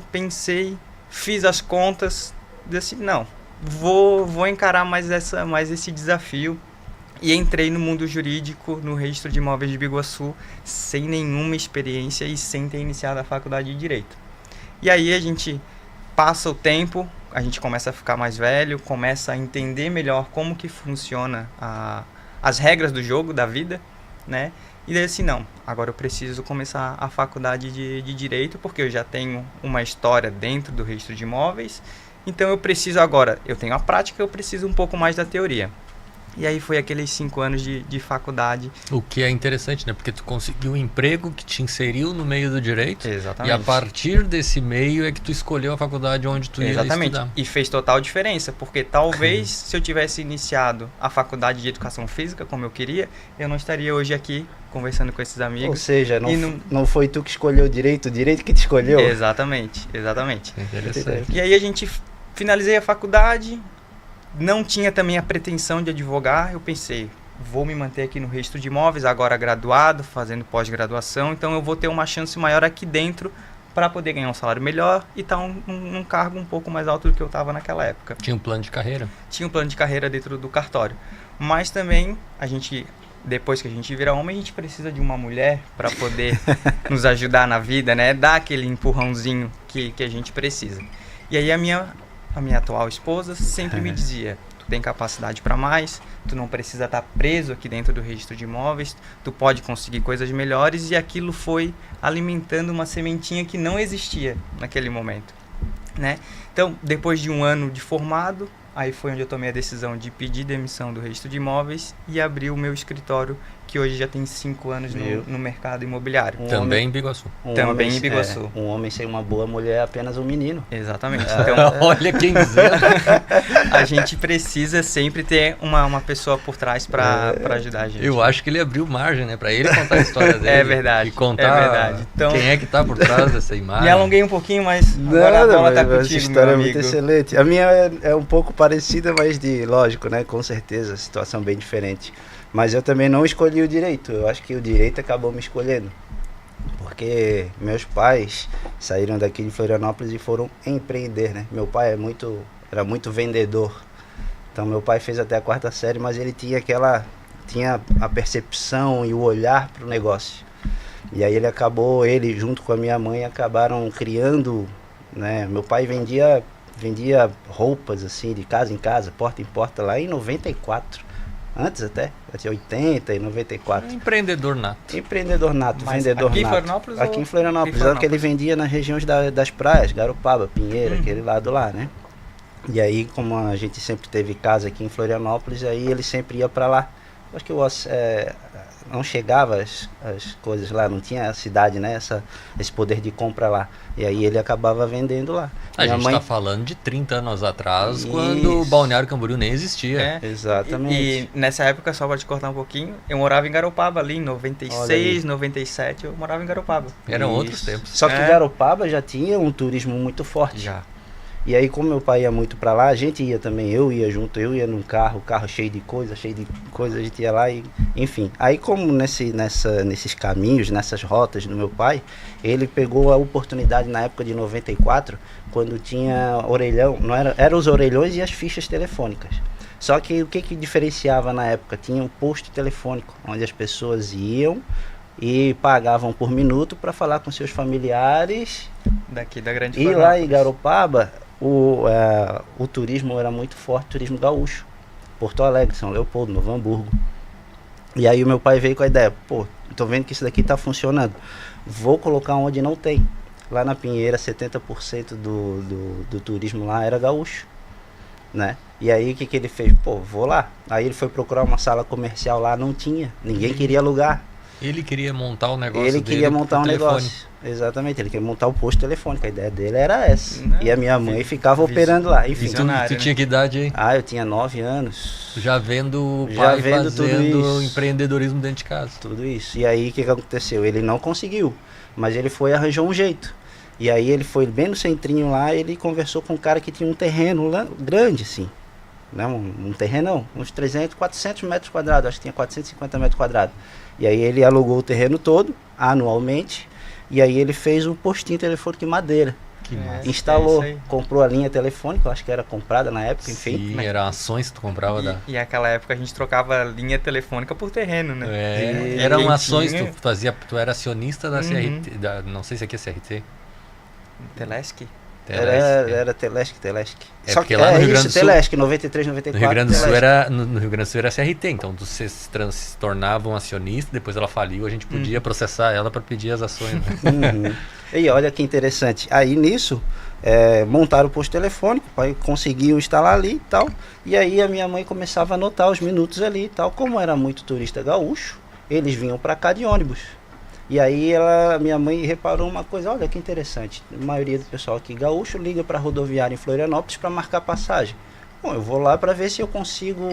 pensei, fiz as contas, disse, não, vou encarar mais esse desafio. E entrei no mundo jurídico, no registro de imóveis de Biguaçu, sem nenhuma experiência e sem ter iniciado a faculdade de Direito. E aí a gente passa o tempo, a gente começa a ficar mais velho, começa a entender melhor como que funciona as regras do jogo, da vida, né? E daí assim, não, agora eu preciso começar a faculdade de Direito, porque eu já tenho uma história dentro do registro de imóveis, então eu preciso agora, eu tenho a prática, eu preciso um pouco mais da teoria. E aí foi aqueles 5 anos de faculdade. O que é interessante, né? Porque tu conseguiu um emprego que te inseriu no meio do direito. Exatamente. E a partir desse meio é que tu escolheu a faculdade onde tu ia estudar. E fez total diferença, porque talvez se eu tivesse iniciado a faculdade de Educação Física, como eu queria, eu não estaria hoje aqui conversando com esses amigos. Ou seja, não foi tu que escolheu o direito que te escolheu. Exatamente. Interessante. E aí a gente finalizei a faculdade. Não tinha também a pretensão de advogar, eu pensei, vou me manter aqui no registro de imóveis, agora graduado, fazendo pós-graduação, então eu vou ter uma chance maior aqui dentro para poder ganhar um salário melhor e estar num cargo um pouco mais alto do que eu estava naquela época. Tinha um plano de carreira? Tinha um plano de carreira dentro do cartório, mas também depois que a gente vira homem, a gente precisa de uma mulher para poder nos ajudar na vida, né? Dar aquele empurrãozinho que a gente precisa. E aí a minha atual esposa sempre me dizia, tu tem capacidade para mais, tu não precisa estar preso aqui dentro do registro de imóveis, tu pode conseguir coisas melhores, e aquilo foi alimentando uma sementinha que não existia naquele momento, né? Então, depois de 1 ano de formado, aí foi onde eu tomei a decisão de pedir demissão do registro de imóveis e abrir o meu escritório, que hoje já tem 5 anos no mercado imobiliário. Também em Biguaçu. Também em Biguaçu. Um homem sem uma boa mulher é apenas um menino. Exatamente. Então, olha quem dizendo. A gente precisa sempre ter uma pessoa por trás para ajudar a gente. Eu acho que ele abriu margem, né? Para ele contar a história dele. É verdade. E contar Então, quem é que tá por trás dessa imagem. Me alonguei um pouquinho, mas agora a bola tá contigo, essa história meu é muito amigo. excelente. A minha é um pouco parecida, mas lógico, né? Com certeza, situação bem diferente. Mas eu também não escolhi o direito, eu acho que o direito acabou me escolhendo. Porque meus pais saíram daqui de Florianópolis e foram empreender, né? Meu pai era muito vendedor. Então meu pai fez até a 4ª série, mas ele tinha a percepção e o olhar para o negócio. E aí ele junto com a minha mãe acabaram criando, né? Meu pai vendia roupas assim, de casa em casa, porta em porta, lá em 94. Antes até, tinha 80 e 94. Empreendedor nato. Vendedor nato. Aqui em Florianópolis? Aqui em Florianópolis. Era o que ele vendia nas regiões das praias, Garopaba, Pinheiro, aquele lado lá, né? E aí, como a gente sempre teve casa aqui em Florianópolis, aí ele sempre ia pra lá. Acho que não chegava as coisas lá, não tinha a cidade, né? Esse poder de compra lá. E aí ele acabava vendendo lá. A gente tá falando de 30 anos atrás, quando o Balneário Camboriú nem existia. Exatamente. E nessa época, só para te cortar um pouquinho, eu morava em Garopaba ali, em 96, 97, eu morava em Garopaba. Eram outros tempos. Só que Garopaba já tinha um turismo muito forte. Já. E aí, como meu pai ia muito pra lá, a gente ia também, eu ia junto, eu ia num carro cheio de coisa, a gente ia lá e, enfim. Aí, como nesses caminhos, nessas rotas do meu pai, ele pegou a oportunidade na época de 94, quando tinha orelhão, eram os orelhões e as fichas telefônicas. Só que o que diferenciava na época? Tinha um posto telefônico, onde as pessoas iam e pagavam por minuto para falar com seus familiares. Daqui da Grande E lá em Garopaba, o turismo era muito forte, turismo gaúcho. Porto Alegre, São Leopoldo, Novo Hamburgo. E aí o meu pai veio com a ideia, tô vendo que isso daqui tá funcionando. Vou colocar onde não tem. Lá na Pinheira, 70% do turismo lá era gaúcho, né? E aí o que ele fez? Vou lá. Aí ele foi procurar uma sala comercial lá, não tinha. Ninguém queria alugar. Ele queria montar um negócio Ele queria montar um negócio. Exatamente, ele queria montar o posto telefônico. A ideia dele era essa. E a minha mãe ficava operando lá. Enfim. Tu tinha que idade aí? Eu tinha 9 anos. Já vendo o pai fazendo empreendedorismo dentro de casa. Tudo isso. E aí o que aconteceu? Ele não conseguiu, mas ele foi e arranjou um jeito. E aí ele foi bem no centrinho lá, ele conversou com um cara que tinha um terreno lá, grande assim. Não, um terrenão, uns 300, 400 metros quadrados, acho que tinha 450 metros quadrados. E aí ele alugou o terreno todo, anualmente, e aí ele fez um postinho telefônico em madeira. Que massa. Instalou, é isso aí. comprou a linha telefônica, eu acho que era comprada na época, enfim. Sim, era ações que tu comprava da... E naquela época a gente trocava linha telefônica por terreno, né? É, E eram quem ações, tinha- tu era acionista da Uhum. CRT, não sei se aqui é CRT. Telesc? Era Telesc. É Só porque que lá no é Rio Grande isso, do Sul- Telesc, 93, 94. No Rio Grande do Sul Telesc. no Rio Grande do Sul era CRT, então vocês se tornavam acionista, depois ela faliu, a gente podia processar ela para pedir as ações. Né? Uhum. E olha que interessante. Aí nisso, montaram o posto telefônico, o pai conseguiu instalar ali e tal. E aí a minha mãe começava a anotar os minutos ali e tal. Como era muito turista gaúcho, eles vinham para cá de ônibus. E aí minha mãe reparou uma coisa, olha que interessante. A maioria do pessoal aqui gaúcho liga para a rodoviária em Florianópolis para marcar passagem. Bom, eu vou lá para ver se eu consigo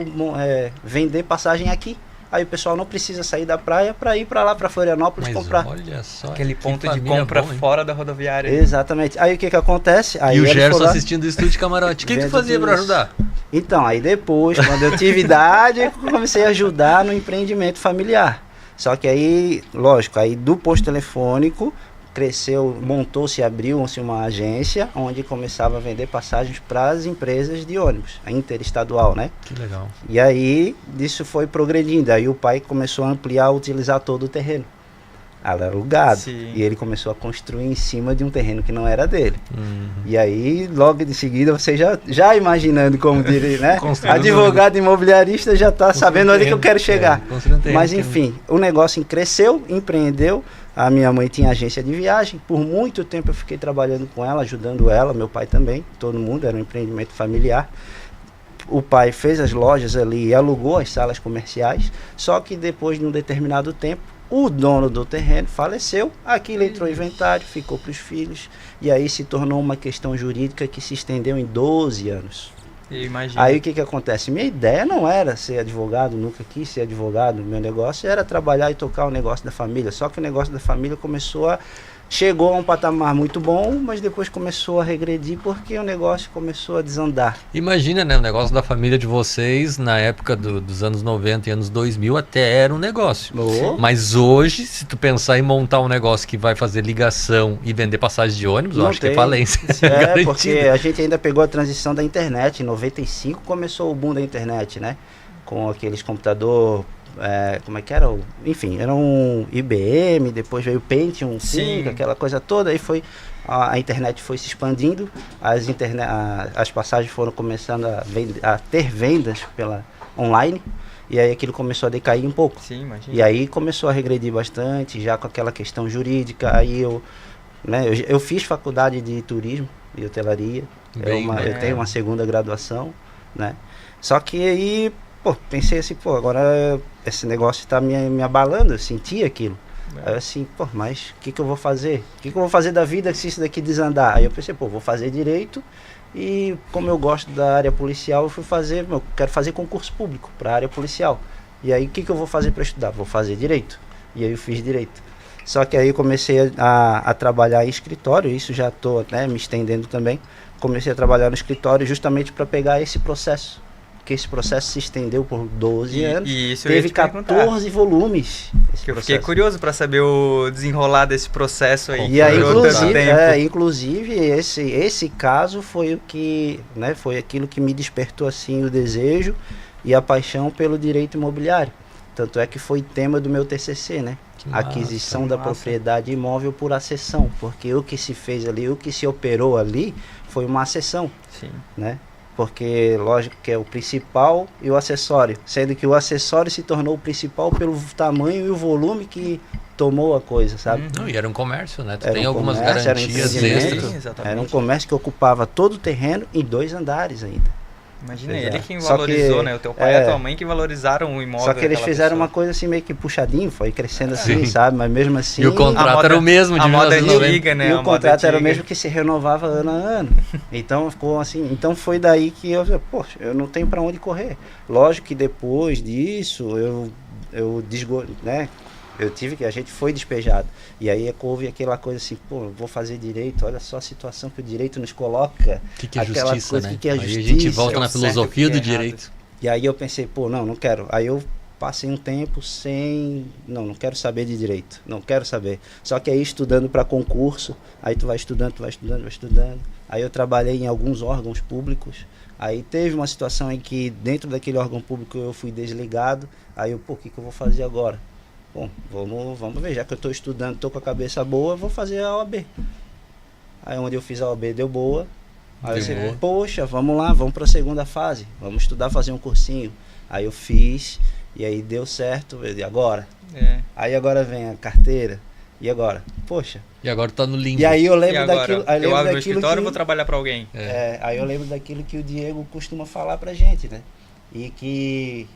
vender passagem aqui. Aí o pessoal não precisa sair da praia para ir para lá, para Florianópolis Mas comprar. olha só, Aquele que ponto de família compra boa, hein? fora da rodoviária. Exatamente. Aí o que acontece? Aí E o eles Gerson foram lá- assistindo o estúdio de camarote. O que tu Vendo fazia tudo para isso. ajudar? Então, aí depois, quando eu tive idade, eu comecei a ajudar no empreendimento familiar. Só que aí, lógico, aí do posto telefônico, cresceu, montou-se, abriu-se uma agência onde começava a vender passagens para as empresas de ônibus, a interestadual, né? Que legal. E aí, isso foi progredindo. Aí o pai começou a ampliar, utilizar todo o terreno. Era alugado. Sim. E ele começou a construir em cima de um terreno que não era dele. Uhum. E aí, logo de seguida, você já imaginando como diria, né? Construindo Advogado imobiliarista já está sabendo onde que eu quero chegar. Construindo terreno Mas que- enfim, o negócio cresceu, empreendeu. A minha mãe tinha agência de viagem. Por muito tempo eu fiquei trabalhando com ela, ajudando ela, meu pai também, todo mundo, era um empreendimento familiar. O pai fez as lojas ali e alugou as salas comerciais, só que depois de um determinado tempo, o dono do terreno faleceu, aquilo entrou em inventário, ficou para os filhos, e aí se tornou uma questão jurídica que se estendeu em 12 anos. Eu imagino. Aí o que acontece? Minha ideia não era ser advogado, nunca quis ser advogado. Meu negócio era trabalhar e tocar o negócio da família. Só que o negócio da família chegou a um patamar muito bom, mas depois começou a regredir porque o negócio começou a desandar. Imagina, né? O negócio da família de vocês, na época dos anos 90 e anos 2000, até era um negócio. Oh. Mas hoje, se tu pensar em montar um negócio que vai fazer ligação e vender passagem de ônibus, eu Não acho que é tem. falência. É, porque a gente ainda pegou a transição da internet. Em 95 começou o boom da internet, né? Com aqueles computador, como é que era? Enfim, era um IBM, depois veio o Pentium 5, Sim. aquela coisa toda. Aí foi, a internet foi se expandindo, as passagens foram começando a ter vendas online. E aí aquilo começou a decair um pouco. Sim, imagina. E aí começou a regredir bastante, já com aquela questão jurídica. Aí eu fiz faculdade de turismo e hotelaria. Bem, Eu tenho uma segunda graduação, né? Só que aí, pensei assim, agora esse negócio está me abalando, eu senti aquilo. Aí assim, mas o que eu vou fazer? O que eu vou fazer da vida se isso daqui desandar? Aí eu pensei, vou fazer direito. E como eu gosto da área policial, eu quero fazer concurso público para a área policial. E aí o que eu vou fazer para estudar? Vou fazer direito. E aí eu fiz direito. Só que aí eu comecei a trabalhar em escritório, isso já estou me estendendo também. Comecei a trabalhar no escritório justamente para pegar esse processo. Porque esse processo se estendeu por 12 anos. E isso eu ia Teve te perguntar. 14 volumes. esse Que eu fiquei processo. curioso para saber o desenrolar desse processo aí. E aí, Durou tanto tempo. inclusive esse caso foi o que, foi aquilo que me despertou assim o desejo e a paixão pelo direito imobiliário. Tanto é que foi tema do meu TCC, né? Que massa, Aquisição que da massa. propriedade imóvel por acessão, porque o que se fez ali, o que se operou ali foi uma acessão, Sim. né? Porque, lógico que é o principal e o acessório, sendo que o acessório se tornou o principal pelo tamanho e o volume que tomou a coisa, sabe? Não, e era um comércio, né? Tu Era tem um algumas comércio, era um garantias empreendimento. extras. Sim, exatamente. Era um comércio que ocupava todo o terreno em 2 andares ainda. Imagina, Exato. ele quem Só valorizou, que, né? O teu pai e a tua mãe que valorizaram o imóvel. Só que eles daquela fizeram pessoa. uma coisa assim meio que puxadinho, foi crescendo assim, Sim. sabe? Mas mesmo assim... E o contrato A moda- era o mesmo de a moda 1990. antiga, né? E A o moda contrato era o antiga. mesmo que se renovava ano a ano. Então ficou assim. Então foi daí que eu, poxa, eu não tenho para onde correr. Lógico que depois disso a gente foi despejado. E aí houve aquela coisa assim, eu vou fazer direito, olha só a situação que o direito nos coloca. O que é Aquela justiça, coisa, né? que é Aí a justiça, gente volta o na certo, filosofia o que do é errado. direito. E aí eu pensei, não quero. Aí eu passei um tempo sem... Não quero saber de direito. Não quero saber. Só que aí estudando para concurso, aí tu vai estudando. Aí eu trabalhei em alguns órgãos públicos. Aí teve uma situação em que dentro daquele órgão público eu fui desligado. Aí eu, o que eu vou fazer agora? Bom, vamos ver. Já que eu estou estudando, estou com a cabeça boa, vou fazer a OAB. Aí onde eu fiz a OAB deu boa. Aí eu disse, poxa, vamos lá, vamos para a segunda fase. Vamos estudar, fazer um cursinho. Aí eu fiz, e aí deu certo. E agora? Aí agora vem a carteira. E agora? Poxa. E agora tá no limbo. E aí eu lembro daquilo. Aí eu abro meu escritório ou vou trabalhar para alguém? Aí eu lembro daquilo que o Diego costuma falar pra gente, né? E que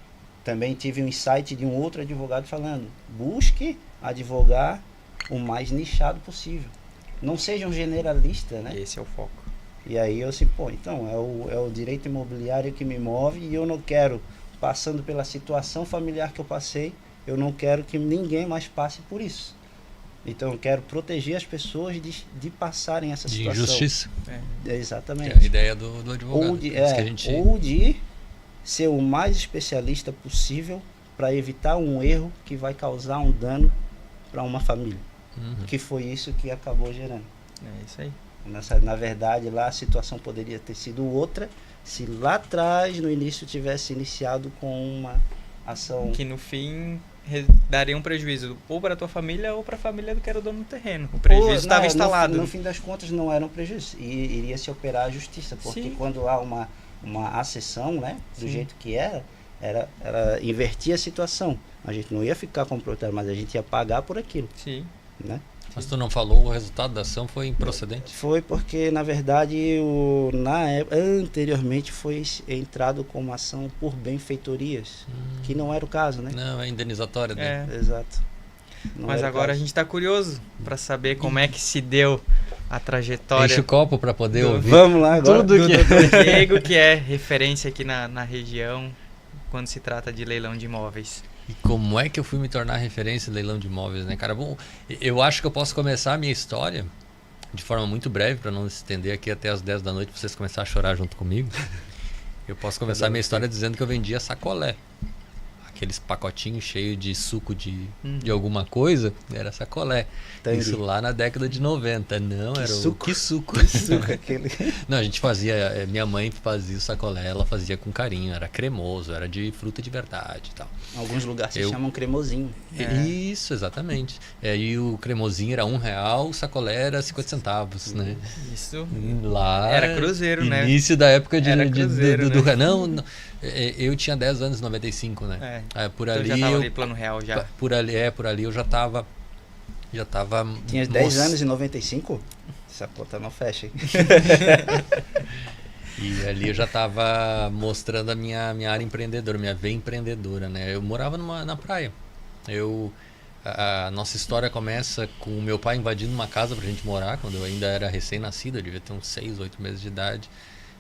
também tive um insight de um outro advogado falando: busque advogar o mais nichado possível. Não seja um generalista, né? Esse é o foco. E aí eu assim, então é o direito imobiliário que me move e eu não quero, passando pela situação familiar que eu passei, eu não quero que ninguém mais passe por isso. Então eu quero proteger as pessoas de passarem essa situação. De injustiça. Exatamente. Que é a ideia do advogado. Ou de ser o mais especialista possível para evitar um erro que vai causar um dano para uma família. Que foi isso que acabou gerando. É isso aí. Na verdade, lá a situação poderia ter sido outra se lá atrás, no início, tivesse iniciado com uma ação... Que no fim daria um prejuízo ou para a tua família ou para a família do que era o dono do terreno. O prejuízo estava instalado. No fim das contas não era um prejuízo. E iria se operar a justiça, porque quando há uma acessão, né, do jeito que era invertia a situação. A gente não ia ficar com o proprietário, mas a gente ia pagar por aquilo. Sim. Né? Mas tu não falou, o resultado da ação foi improcedente? Foi porque, na verdade, anteriormente foi entrado com uma ação por benfeitorias, que não era o caso, né? Não, é indenizatória dele. Exato. Mas agora a gente está curioso para saber como é que se deu a trajetória. Enche o copo para poder ouvir. Vamos lá agora. Tudo do Diego, que é referência aqui na região quando se trata de leilão de imóveis. E como é que eu fui me tornar referência em leilão de imóveis, né, cara? Bom, eu acho que eu posso começar a minha história de forma muito breve, para não se estender aqui até as 10 da noite, pra vocês começarem a chorar junto comigo. Eu posso começar a minha história dizendo que eu vendia sacolé. Aqueles pacotinhos cheios de suco de alguma coisa, era sacolé. Tangue. Isso lá na década de 90. Não, era o que suco. Que suco aquele. Não, a gente fazia, minha mãe fazia o sacolé, ela fazia com carinho, era cremoso, era de fruta de verdade e tal. Alguns lugares se chamam cremosinho. Isso, exatamente. E o cremosinho era R$1, o sacolé era 50 centavos, né? Isso. Lá era cruzeiro, né? Início da época cruzeiro, né? Não, eu tinha 10 anos em 95, né? Por ali então já tava ali plano real já. Por ali eu já tava Tinha 10 anos em 95? Essa conta não fecha, hein? E ali eu já estava mostrando a minha área empreendedora, minha veia empreendedora, né? Eu morava na praia. A nossa história começa com o meu pai invadindo uma casa pra gente morar, quando eu ainda era recém-nascido, eu devia ter uns 6, 8 meses de idade.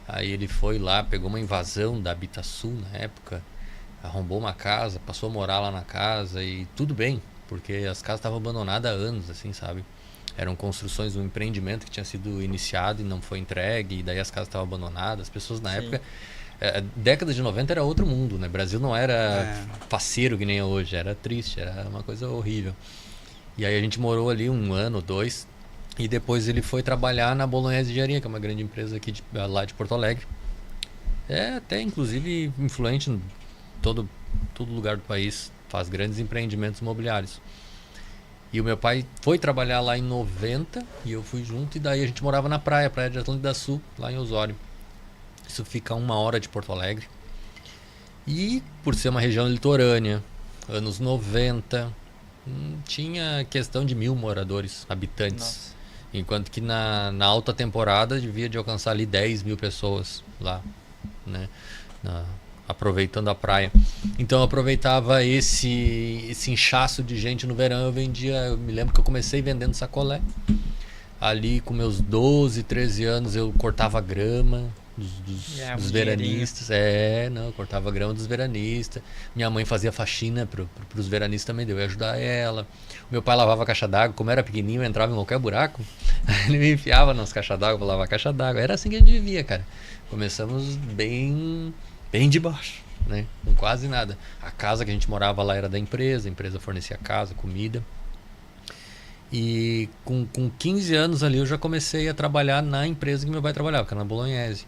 Aí ele foi lá, pegou uma invasão da Habitasul na época, arrombou uma casa, passou a morar lá na casa e tudo bem, porque as casas estavam abandonadas há anos, assim, sabe? Eram construções, um empreendimento que tinha sido iniciado e não foi entregue, e daí as casas estavam abandonadas. As pessoas na época... década de 90 era outro mundo, né? O Brasil não era faceiro que nem é hoje, era triste, era uma coisa horrível. E aí a gente morou ali 1 ano, 2, e depois ele foi trabalhar na Bolognese Engenharia, que é uma grande empresa aqui lá de Porto Alegre. Até inclusive influente em todo lugar do país, faz grandes empreendimentos imobiliários. E o meu pai foi trabalhar lá em 90 e eu fui junto, e daí a gente morava na praia de Atlântida Sul, lá em Osório. Isso fica a 1 hora de Porto Alegre. E por ser uma região litorânea, anos 90, tinha questão de 1.000 moradores, habitantes. Nossa. Enquanto que na alta temporada devia de alcançar ali 10.000 pessoas lá, né? Aproveitando a praia. Então eu aproveitava esse inchaço de gente no verão. Eu me lembro que eu comecei vendendo sacolé. Ali com meus 12, 13 anos eu cortava grama dos veranistas. Eu cortava grama dos veranistas. Minha mãe fazia faxina pros veranistas também, eu ia ajudar ela. Meu pai lavava a caixa d'água, como era pequenininho, eu entrava em qualquer buraco. Ele me enfiava nas caixas d'água pra lavar a caixa d'água. Era assim que a gente vivia, cara. Começamos bem de baixo. né? Com quase nada. A casa que a gente morava lá era da empresa, a empresa fornecia casa, comida. E com 15 anos ali eu já comecei a trabalhar na empresa que meu pai trabalhava, que era na Bolognese.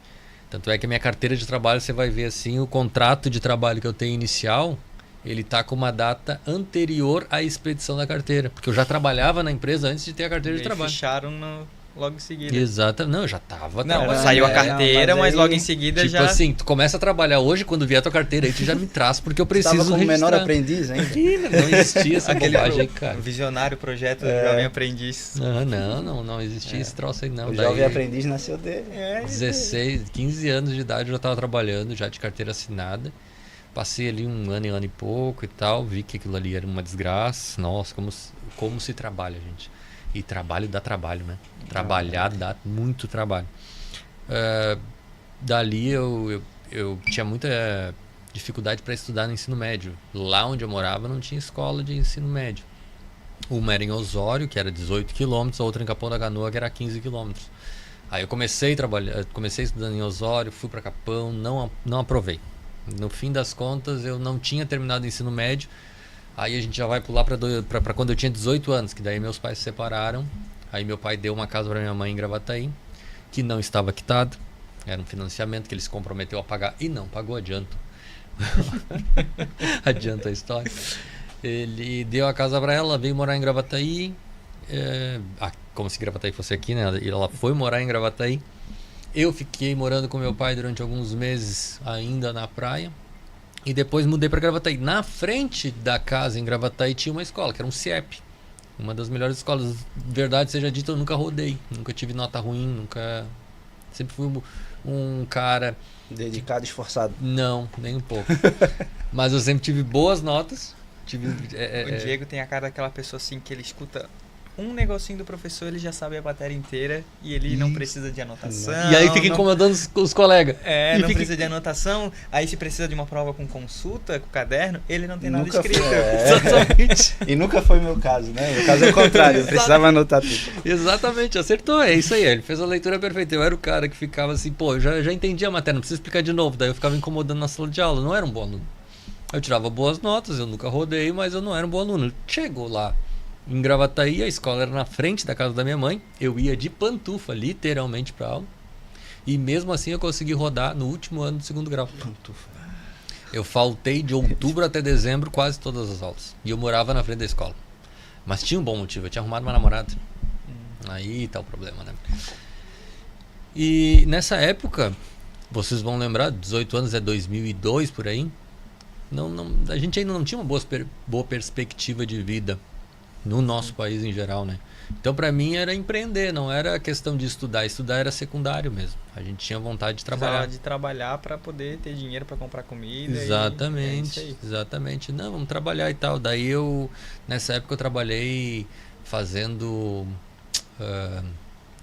Tanto é que a minha carteira de trabalho, você vai ver assim, o contrato de trabalho que eu tenho inicial, ele tá com uma data anterior à expedição da carteira. Porque eu já trabalhava na empresa antes de ter a carteira de trabalho. Fecharam logo em seguida. Exato. Não, eu já tava Não, trabalhando. saiu a carteira, não, mas aí, logo em seguida Tipo já... assim, tu começa a trabalhar hoje, quando vier a tua carteira aí, tu já me traz, porque eu preciso Tava como registrar. menor aprendiz ainda. Não existia essa Aquele bobagem aí, cara. visionário projeto do Jovem Aprendiz. Não existia esse troço aí não. O Daí, jovem aprendiz nasceu dele. 16, 15 anos de idade eu já tava trabalhando, já de carteira assinada. Passei ali um ano e pouco e tal, vi que aquilo ali era uma desgraça. Nossa, como se trabalha, gente. E trabalho dá trabalho, né? Trabalhar dá muito trabalho. Dali eu tinha muita dificuldade para estudar no ensino médio. Lá onde eu morava não tinha escola de ensino médio. Uma era em Osório, que era 18 quilômetros, a outra em Capão da Canoa, que era 15 quilômetros. Aí eu comecei estudando em Osório, fui para Capão, não aprovei. No fim das contas, eu não tinha terminado o ensino médio. Aí a gente já vai pular para quando eu tinha 18 anos, que daí meus pais se separaram. Aí meu pai deu uma casa para minha mãe em Gravataí, que não estava quitada. Era um financiamento que ele se comprometeu a pagar e não pagou, adianto. Adianta a história. Ele deu a casa para ela, veio morar em Gravataí. Como se Gravataí fosse aqui, né? E ela foi morar em Gravataí. Eu fiquei morando com meu pai durante alguns meses ainda na praia. E depois mudei para Gravataí. Na frente da casa em Gravataí tinha uma escola, que era um CIEP. Uma das melhores escolas. Verdade seja dita, eu nunca rodei. Nunca tive nota ruim, nunca... Sempre fui um cara... Dedicado, esforçado. Não, nem um pouco. Mas eu sempre tive boas notas. O Diego tem a cara daquela pessoa assim que ele escuta um negocinho do professor, ele já sabe a matéria inteira e ele não precisa de anotação. E aí fica incomodando os colegas. Não precisa de anotação. Aí se precisa de uma prova com consulta, com caderno, ele não tem nada Nunca escrito. Exatamente. E nunca foi meu caso, né? Meu caso é o contrário, eu precisava anotar tudo. Exatamente, acertou, é isso aí. Ele fez a leitura perfeita. Eu era o cara que ficava assim, pô, eu já entendi a matéria, não precisa explicar de novo. Daí eu ficava incomodando na sala de aula, não era um bom aluno. Eu tirava boas notas, eu nunca rodei, mas eu não era um bom aluno. Chegou lá em Gravataí, a escola era na frente da casa da minha mãe. Eu ia de pantufa, literalmente, pra aula. E mesmo assim eu consegui rodar no último ano do segundo grau. Pantufa. Eu faltei de outubro até dezembro quase todas as aulas. E eu morava na frente da escola. Mas tinha um bom motivo, eu tinha arrumado uma namorada. Aí tá o problema, né? E nessa época, vocês vão lembrar, 18 anos é 2002 por aí. A gente ainda não tinha uma boa perspectiva de vida no nosso país em geral, né? Então pra mim era empreender, não era questão de estudar. Estudar era secundário mesmo. A gente tinha vontade de trabalhar. Precisava de trabalhar para poder ter dinheiro para comprar comida. Exatamente, exatamente. Não, vamos trabalhar e tal. Daí nessa época eu trabalhei fazendo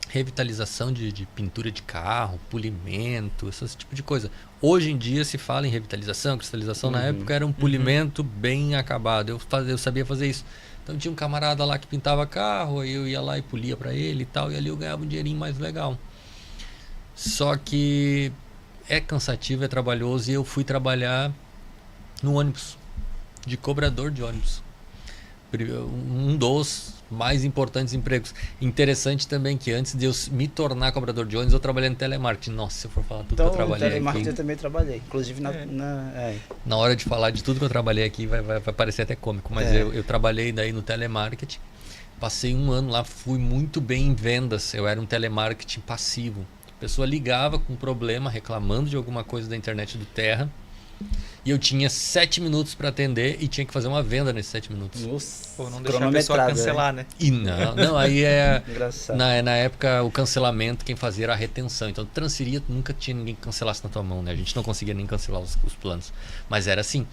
revitalização de pintura de carro, polimento, esse tipo de coisa. Hoje em dia se fala em revitalização, cristalização. Na época era um polimento bem acabado. Eu sabia fazer isso. Então tinha um camarada lá que pintava carro, aí eu ia lá e polia pra ele e tal, e ali eu ganhava um dinheirinho mais legal. Só que é cansativo, é trabalhoso, e eu fui trabalhar no ônibus, de cobrador de ônibus. Um dos mais importantes empregos. Interessante também que antes de eu me tornar cobrador de ônibus, eu trabalhei no telemarketing. Nossa, se eu for falar tudo Então, que eu trabalhei telemarketing aqui... eu também trabalhei, inclusive Na hora de falar de tudo que eu trabalhei aqui vai parecer até cômico, mas eu trabalhei daí no telemarketing. Passei um ano lá, fui muito bem em vendas. Eu era um telemarketing passivo. A pessoa ligava com um problema, reclamando de alguma coisa da internet do Terra. E eu tinha 7 minutos para atender e tinha que fazer uma venda nesses 7 minutos. Nossa, ou não deixar a pessoa cancelar, né? E não, aí Engraçado. na época o cancelamento quem fazia era a retenção. Então transferia, nunca tinha ninguém que cancelasse na tua mão, né? A gente não conseguia nem cancelar os planos. Mas era assim,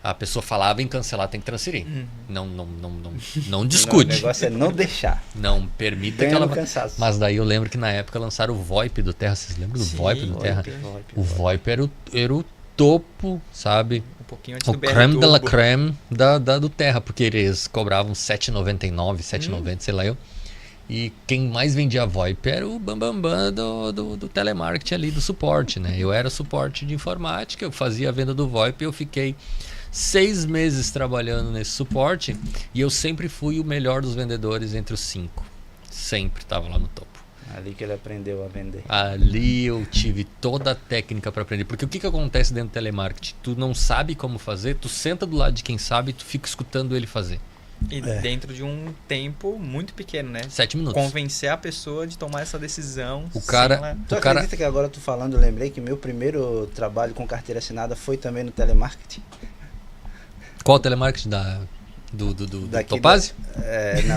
a pessoa falava em cancelar, tem que transferir. Não discute. O negócio é não deixar. Não permita que ela... Cansaço. Mas daí eu lembro que na época lançaram o VoIP do Terra. Vocês lembram do VoIP do Terra? O VoIP era o topo, sabe? Um pouquinho antes O do BR creme de la Turbo. creme do Terra, porque eles cobravam R$7,99, R$7,90, sei lá eu. E quem mais vendia VoIP era o bambambam do telemarketing ali, do suporte, né? Eu era suporte de informática, eu fazia a venda do VoIP, eu fiquei 6 meses trabalhando nesse suporte e eu sempre fui o melhor dos vendedores entre os 5. Sempre estava lá no topo. Ali que ele aprendeu a vender. Ali eu tive toda a técnica para aprender. Porque o que acontece dentro do telemarketing? Tu não sabe como fazer, tu senta do lado de quem sabe e tu fica escutando ele fazer. E dentro de um tempo muito pequeno, né? 7 minutos. Convencer a pessoa de tomar essa decisão. O cara... sem ela- Tu acredita que agora tu falando, eu lembrei que meu primeiro trabalho com carteira assinada foi também no telemarketing? Qual o telemarketing do Daqui Topazio? Não.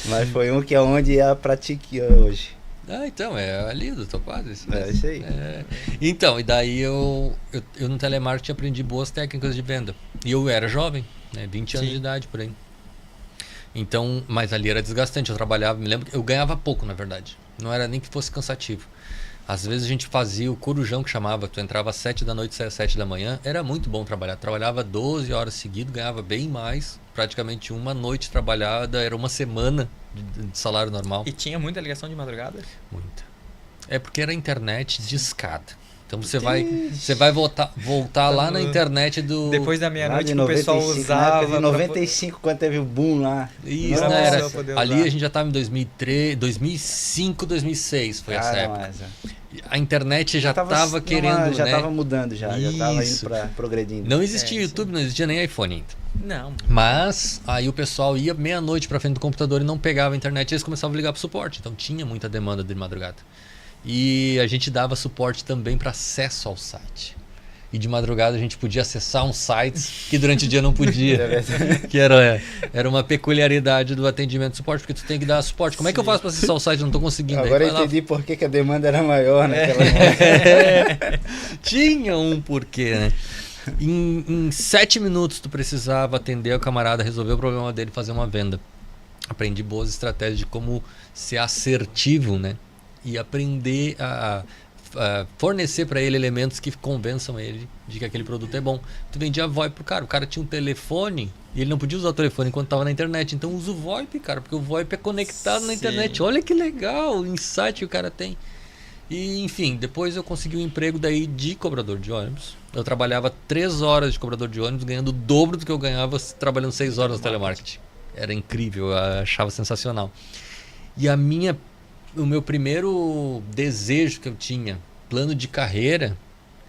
Mas foi um que é onde a pratique hoje. Então, é ali do Topazio. É isso aí. Então, e daí eu no telemarketing aprendi boas técnicas de venda. E eu era jovem, né? 20 anos Sim. de idade por aí. Então, mas ali era desgastante. Eu trabalhava, me lembro que eu ganhava pouco, na verdade. Não era nem que fosse cansativo. Às vezes a gente fazia o corujão que chamava, tu entrava às 7 da noite, saia às 7 da manhã. Era muito bom trabalhar. Trabalhava 12 horas seguidas, ganhava bem mais. Praticamente uma noite trabalhada, era uma semana de salário normal. E tinha muita ligação de madrugada? Muita. É porque era internet de escada. Então você vai voltar lá na internet do... Depois da Lá meia-noite de que o pessoal 95, na época usava. de pra- 95, quando teve o boom lá. Isso, Nossa, né? Era, pra poder ali usar. a gente já estava em 2003, 2005, 2006 foi essa época. Mas, A internet já estava querendo, já né? tava mudando já tava indo Isso. progredindo. Não existia É, YouTube, não existia nem iPhone ainda. Não. Mas aí o pessoal ia meia-noite pra frente do computador e não pegava a internet, e eles começavam a ligar pro suporte. Então tinha muita demanda de madrugada. E a gente dava suporte também para acesso ao site. E de madrugada a gente podia acessar uns sites que durante o dia não podia. Que era uma peculiaridade do atendimento de suporte, porque tu tem que dar suporte. Como é que eu faço para acessar o site? Eu não tô conseguindo. Agora Aí eu vai lá. entendi por que a demanda era maior naquela época. Tinha um porquê, né? Em 7 minutos tu precisava atender o camarada, resolver o problema dele, fazer uma venda. Aprendi boas estratégias de como ser assertivo, né? E aprender a fornecer para ele elementos que convençam ele de que aquele produto é bom. Tu vendia VoIP pro cara, o cara tinha um telefone e ele não podia usar o telefone enquanto estava na internet. Então usa o VoIP, cara, porque o VoIP é conectado na Sim. internet. Olha que legal o insight que o cara tem. E enfim, depois eu consegui um emprego daí de cobrador de ônibus. Eu trabalhava 3 horas de cobrador de ônibus, ganhando o dobro do que eu ganhava trabalhando 6 horas no telemarketing. Era incrível, eu achava sensacional. E o meu primeiro desejo que eu tinha, plano de carreira,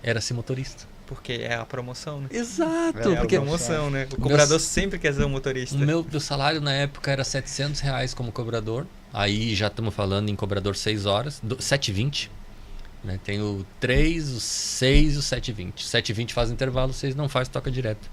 era ser motorista. Porque é a promoção, né? Exato, É, É porque a promoção, né? O cobrador sempre quer ser um motorista. o meu salário na época era R$700 como cobrador. Aí já estamos falando em cobrador 6 horas, 7h20. Né? Tem o 3, o 6 e o 7h20. 7h20 faz intervalo, 6 não faz, toca direto.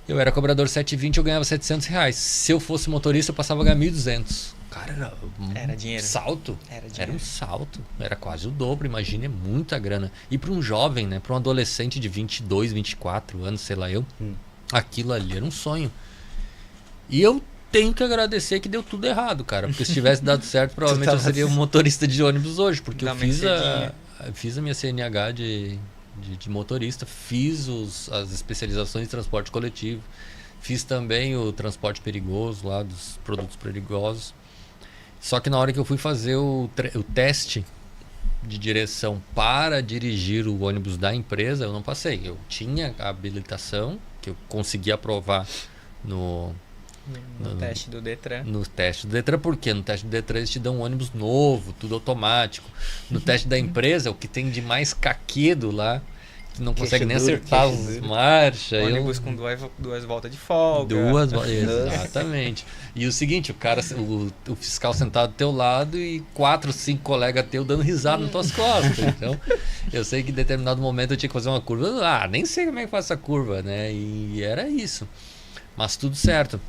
Eu era cobrador 7h20, eu ganhava R$700. Se eu fosse motorista, eu passava a ganhar 1.200. Cara, Era dinheiro. Salto. Era Era dinheiro. um salto. Era quase o dobro, imagina, é muita grana. E para um jovem, né? Para um adolescente de 22, 24 anos, sei lá eu, aquilo ali era um sonho. E eu tenho que agradecer que deu tudo errado, cara. Porque se tivesse dado certo, provavelmente eu seria um motorista de ônibus hoje. Porque Da eu fiz Mercedinha. fiz a minha CNH de motorista, fiz as especializações de transporte coletivo, fiz também o transporte perigoso lá, dos produtos perigosos. Só que na hora que eu fui fazer o teste de direção para dirigir o ônibus da empresa, eu não passei. Eu tinha a habilitação, que eu consegui aprovar no Teste do Detran. no teste do Detran. Por quê? No teste do Detran eles te dão um ônibus novo, tudo automático. No teste da empresa, o que tem de mais caquedo lá, tu não consegue nem Queixo duro, acertar queixo as duro. marchas. Ônibus com duas voltas de folga. Exatamente. E o seguinte, o cara, o fiscal sentado do teu lado e 4, 5 colegas teus dando risada nas tuas costas. Então, eu sei que em determinado momento eu tinha que fazer uma curva. Nem sei como é que faz essa curva, né? E era isso. Mas tudo certo.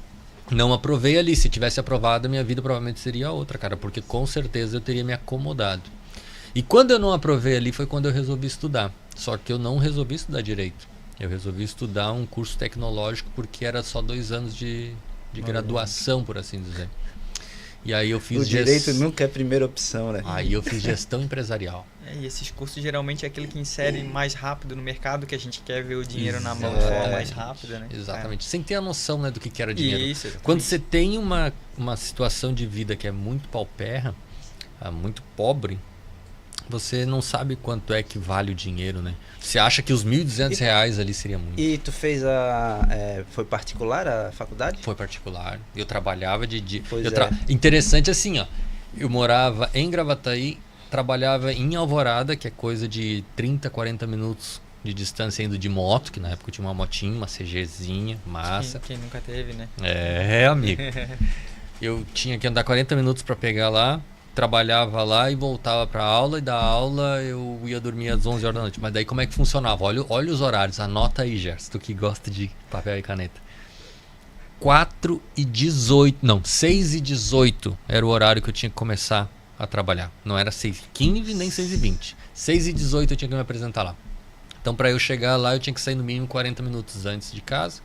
Não aprovei ali. Se tivesse aprovado, a minha vida provavelmente seria outra, cara. Porque com certeza eu teria me acomodado. E quando eu não aprovei ali foi quando eu resolvi estudar. Só que eu não resolvi estudar direito. Eu resolvi estudar um curso tecnológico porque era só 2 anos de graduação, por assim dizer. E aí eu O fiz direito nunca é a primeira opção, né? Aí eu fiz gestão empresarial. E esses cursos geralmente é aquele que insere mais rápido no mercado, que a gente quer ver o dinheiro na mão de forma mais rápida, né? Exatamente. Sem ter a noção, né, do que era dinheiro. Isso, exatamente. Quando você tem uma situação de vida que é muito paupérrima, muito pobre, você não sabe quanto é que vale o dinheiro, né? Você acha que os R$ 1.200 ali seria muito. E tu fez foi particular a faculdade? Foi particular. Eu trabalhava de... Pois Interessante assim, ó. Eu morava em Gravataí, trabalhava em Alvorada, que é coisa de 30, 40 minutos de distância indo de moto, que na época eu tinha uma motinha, uma CGzinha, massa. Quem nunca teve, né? Amigo. Eu tinha que andar 40 minutos para pegar lá, trabalhava lá e voltava para aula, e da aula eu ia dormir às 11 horas da noite. Mas daí como é que funcionava? Olha os horários, anota aí, Gerson, tu que gosta de papel e caneta. 6h18 era o horário que eu tinha que começar a trabalhar. Não era 6h15 nem 6h20. 6h18 eu tinha que me apresentar lá. Então para eu chegar lá eu tinha que sair no mínimo 40 minutos antes de casa.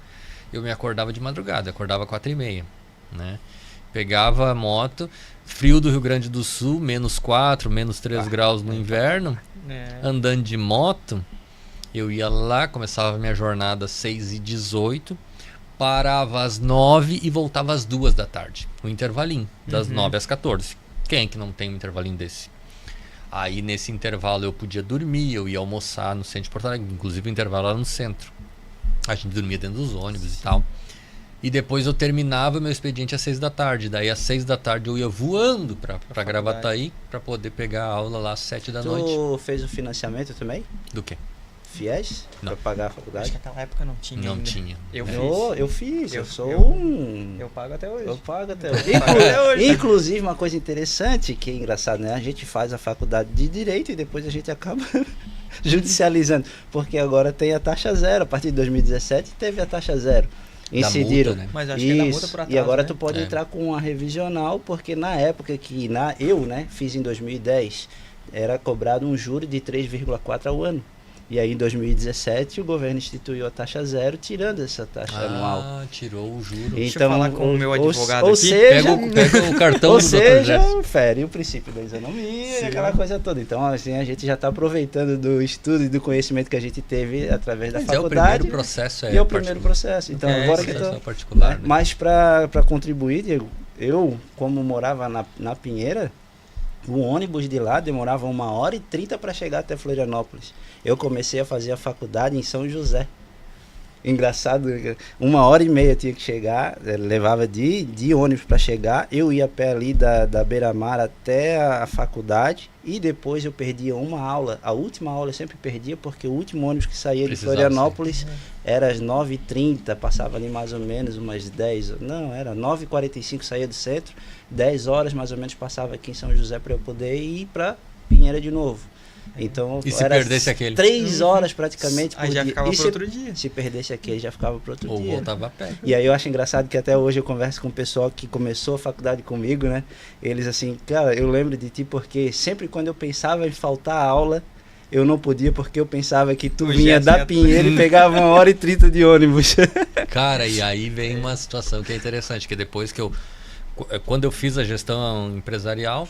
Eu me acordava de madrugada, acordava 4h30, né? Pegava a moto, frio do Rio Grande do Sul, -4, -3 graus no inverno, andando de moto. Eu ia lá, começava a minha jornada às 6h18, parava às 9h e voltava às 2h da tarde. Um intervalinho, das 9 às 14. Quem é que não tem um intervalinho desse? Aí nesse intervalo eu podia dormir, eu ia almoçar no centro de Porto Alegre, inclusive o intervalo era no centro. A gente dormia dentro dos ônibus e tal. E depois eu terminava meu expediente às 6 da tarde. Daí às 6 da tarde eu ia voando pra Gravataí para poder pegar a aula lá às 7 da noite. Tu fez o financiamento também? Do quê? FIES? Não. Pra pagar a Acho faculdade? que naquela época não tinha Não ainda. tinha. Eu É. fiz. Eu fiz, eu sou Eu pago até Eu hoje. pago até hoje. Eu pago até hoje. Inclusive, uma coisa interessante, que é engraçado, né? A gente faz a faculdade de Direito e depois a gente acaba judicializando. Porque agora tem a taxa zero. A partir de 2017 teve a taxa zero. Da Incidiram. multa, né? Mas acho que ainda muda por atraso, E agora né? tu pode É. entrar com uma revisional, porque na época que eu, né, fiz em 2010, era cobrado um juro de 3,4 ao ano. E aí em 2017 o governo instituiu a taxa zero, tirando essa taxa anual. Tirou o juro. Deixa eu falar com o meu advogado ou aqui. seja, Pega o cartão ou do Dr. seja, Gerson. fere o princípio da isonomia e Sim. aquela coisa toda. Então, assim, a gente já está aproveitando do estudo e do conhecimento que a gente teve através da Mas o faculdade. primeiro processo E é o primeiro processo. Então, agora que processo tô, particular, né? Mas para contribuir, Diego, eu, como morava na Pinheira, o ônibus de lá demorava 1h30 para chegar até Florianópolis. Eu comecei a fazer a faculdade em São José. Engraçado, 1h30 eu tinha que chegar, levava de ônibus para chegar, eu ia a pé ali da Beira-Mar até a faculdade e depois eu perdia uma aula. A última aula eu sempre perdia porque o último ônibus que saía de Precisava Florianópolis era às 9h30, passava ali mais ou menos umas 10, não, era 9h45 saía do centro, 10 horas mais ou menos passava aqui em São José para eu poder ir para Pinheira de novo. Então, E se era perdesse aquele? 3 horas praticamente por Aí já dia. ficava E pro outro dia. se perdesse aquele, já ficava para outro Ou dia. voltava a pé. E aí eu acho engraçado que até hoje eu converso com o pessoal que começou a faculdade comigo, né? Eles assim, cara, eu lembro de ti porque sempre quando eu pensava em faltar a aula, eu não podia porque eu pensava que tu O vinha Gerson da ia- Pinheira e pegava 1h30 de ônibus. Cara, e aí vem uma situação que é interessante, que depois que quando eu fiz a gestão empresarial,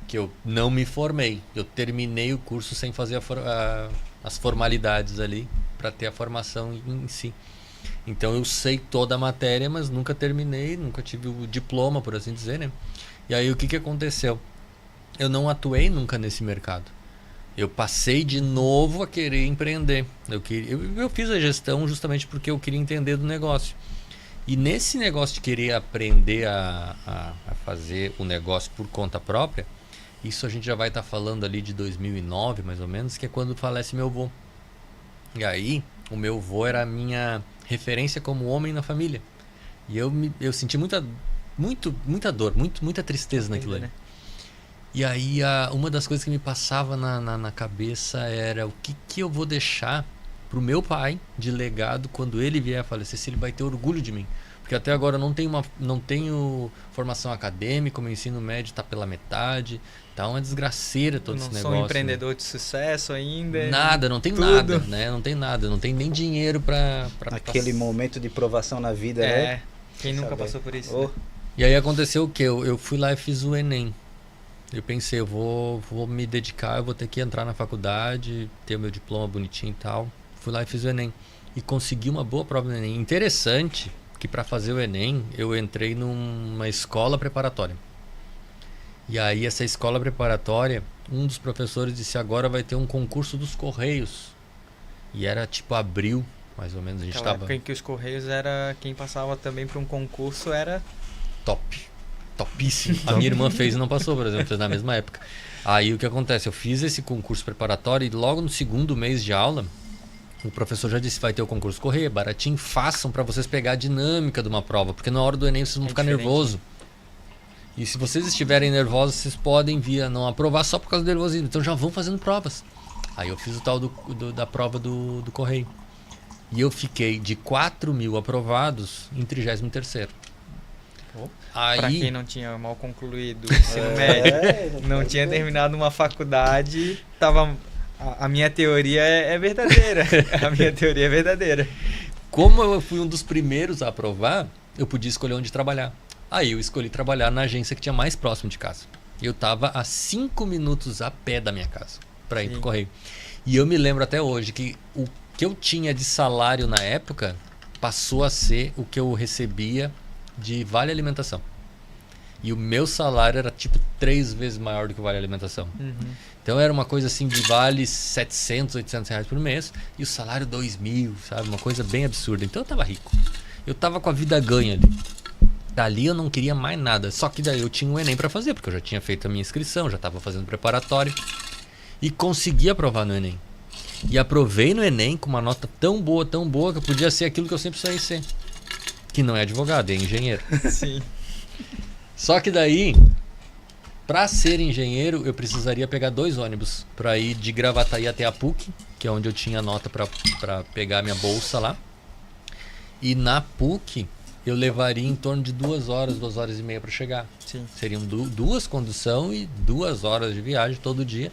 que eu não me formei, eu terminei o curso sem fazer as formalidades ali para ter a formação em si. Então eu sei toda a matéria, mas nunca terminei, nunca tive o diploma, por assim dizer, né? E aí o que aconteceu? Eu não atuei nunca nesse mercado. Eu passei de novo a querer empreender. Eu fiz a gestão justamente porque eu queria entender do negócio. E nesse negócio de querer aprender a fazer o negócio por conta própria, isso a gente já vai estar falando ali de 2009, mais ou menos, que é quando falece meu avô. E aí, o meu avô era a minha referência como homem na família. E eu senti muita dor, muita tristeza naquilo ali. Né? E aí, uma das coisas que me passava na cabeça era o que eu vou deixar pro meu pai de legado quando ele vier a falecer, se ele vai ter orgulho de mim. Porque até agora eu não tenho formação acadêmica, o meu ensino médio está pela metade, tá uma desgraceira todo esse Não negócio. sou um né? empreendedor de sucesso ainda. Nada, não tem tudo. nada, né? Não tem nada, não tem nem dinheiro para Aquele momento de provação na vida, né? É, quem nunca Saber. passou por isso? Oh, Né? E aí aconteceu o quê? Eu fui lá e fiz o Enem. Eu pensei, eu vou me dedicar, eu vou ter que entrar na faculdade, ter o meu diploma bonitinho e tal. Fui lá e fiz o Enem. E consegui uma boa prova no Enem. Interessante que para fazer o Enem, eu entrei numa escola preparatória. E aí essa escola preparatória, um dos professores disse, agora vai ter um concurso dos Correios. E era tipo abril, mais ou menos, a gente Aquela tava época em que os Correios era... Quem passava também para um concurso era... top. Topíssimo. A minha irmã fez e não passou, por exemplo, na mesma época. Aí o que acontece? Eu fiz esse concurso preparatório e logo no segundo mês de aula, o professor já disse, vai ter o concurso Correio, baratinho, façam para vocês pegar a dinâmica de uma prova, porque na hora do Enem vocês vão ficar nervosos. E se vocês estiverem nervosos, vocês podem vir a não aprovar só por causa do nervosismo. Então já vão fazendo provas. Aí eu fiz o tal da prova do Correio. E eu fiquei de 4.000 aprovados em 33º. Para quem não tinha mal concluído o ensino médio, não tinha terminado uma faculdade, tava... A minha teoria é verdadeira. A minha teoria é verdadeira. Como eu fui um dos primeiros a aprovar, eu podia escolher onde trabalhar. Aí eu escolhi trabalhar na agência que tinha mais próximo de casa. Eu estava a 5 minutos a pé da minha casa para ir pro Correio. E eu me lembro até hoje que o que eu tinha de salário na época passou a ser o que eu recebia de vale alimentação. E o meu salário era tipo 3 vezes maior do que o vale alimentação. Então era uma coisa assim de vale 700, 800 reais por mês e o salário 2.000, sabe? Uma coisa bem absurda. Então eu tava rico. Eu tava com a vida ganha ali. Dali eu não queria mais nada. Só que daí eu tinha um Enem para fazer, porque eu já tinha feito a minha inscrição, já tava fazendo preparatório. E consegui aprovar no Enem. E aprovei no Enem com uma nota tão boa, que eu podia ser aquilo que eu sempre sonhei ser. Que não é advogado, é engenheiro. Sim. Só que daí, para ser engenheiro, eu precisaria pegar 2 ônibus para ir de Gravataí até a PUC, que é onde eu tinha nota para pegar minha bolsa lá. E na PUC, eu levaria em torno de 2 horas, 2 horas e meia para chegar. Sim. Seriam 2 condução e 2 horas de viagem todo dia,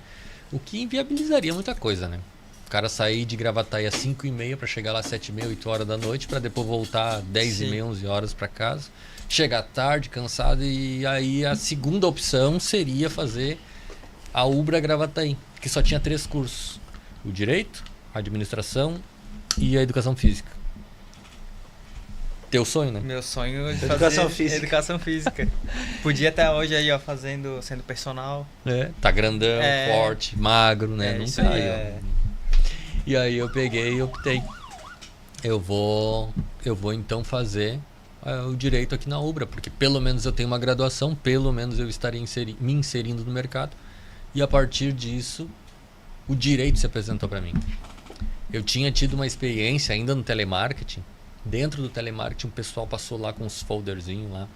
o que inviabilizaria muita coisa, né? O cara sair de Gravataí às 5h30 para chegar lá às 7h30, 8 horas da noite, para depois voltar às 10h30, 11 horas para casa. Chegar tarde, cansado, e aí a segunda opção seria fazer a Ubra Gravataí, que só tinha 3 cursos. O Direito, a Administração e a Educação Física. Teu sonho, né? Meu sonho de Educação fazer física. Educação física. Podia até hoje aí, ó, sendo personal. Tá grandão, forte, magro, né? Não isso tá aí, aí, ó. E aí eu peguei e optei. Eu vou então fazer o direito aqui na Ubra, porque pelo menos eu tenho uma graduação, pelo menos eu estaria me inserindo no mercado, e a partir disso o direito se apresentou para mim. Eu tinha tido uma experiência ainda no telemarketing. Dentro do telemarketing o pessoal passou lá com uns folderzinhos lá,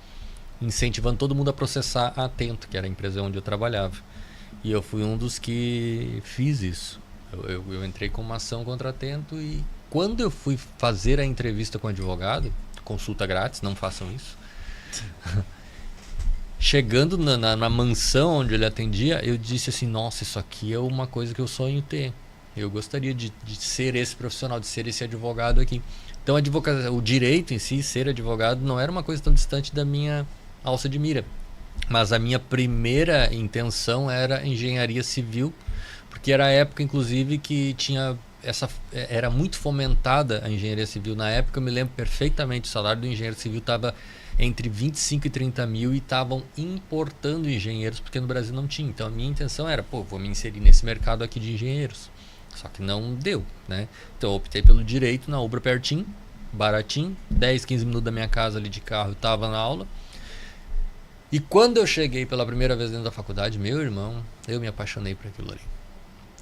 incentivando todo mundo a processar a Atento, que era a empresa onde eu trabalhava, e eu fui um dos que fiz isso. Eu entrei com uma ação contra a Atento, e quando eu fui fazer a entrevista com o advogado, consulta grátis, não façam isso. Chegando na mansão onde ele atendia, eu disse assim, nossa, isso aqui é uma coisa que eu sonho ter. Eu gostaria de ser esse profissional, de ser esse advogado aqui. Então o direito em si, ser advogado, não era uma coisa tão distante da minha alça de mira. Mas a minha primeira intenção era engenharia civil, porque era a época, inclusive, que tinha era muito fomentada a engenharia civil. Na época eu me lembro perfeitamente, o salário do engenheiro civil estava entre 25 e 30 mil, e estavam importando engenheiros porque no Brasil não tinha. Então a minha intenção era, vou me inserir nesse mercado aqui de engenheiros. Só que não deu, né? Então eu optei pelo direito na Ubra, pertinho, baratinho, 10, 15 minutos da minha casa ali de carro, eu estava na aula. E quando eu cheguei pela primeira vez dentro da faculdade, meu irmão, eu me apaixonei por aquilo ali.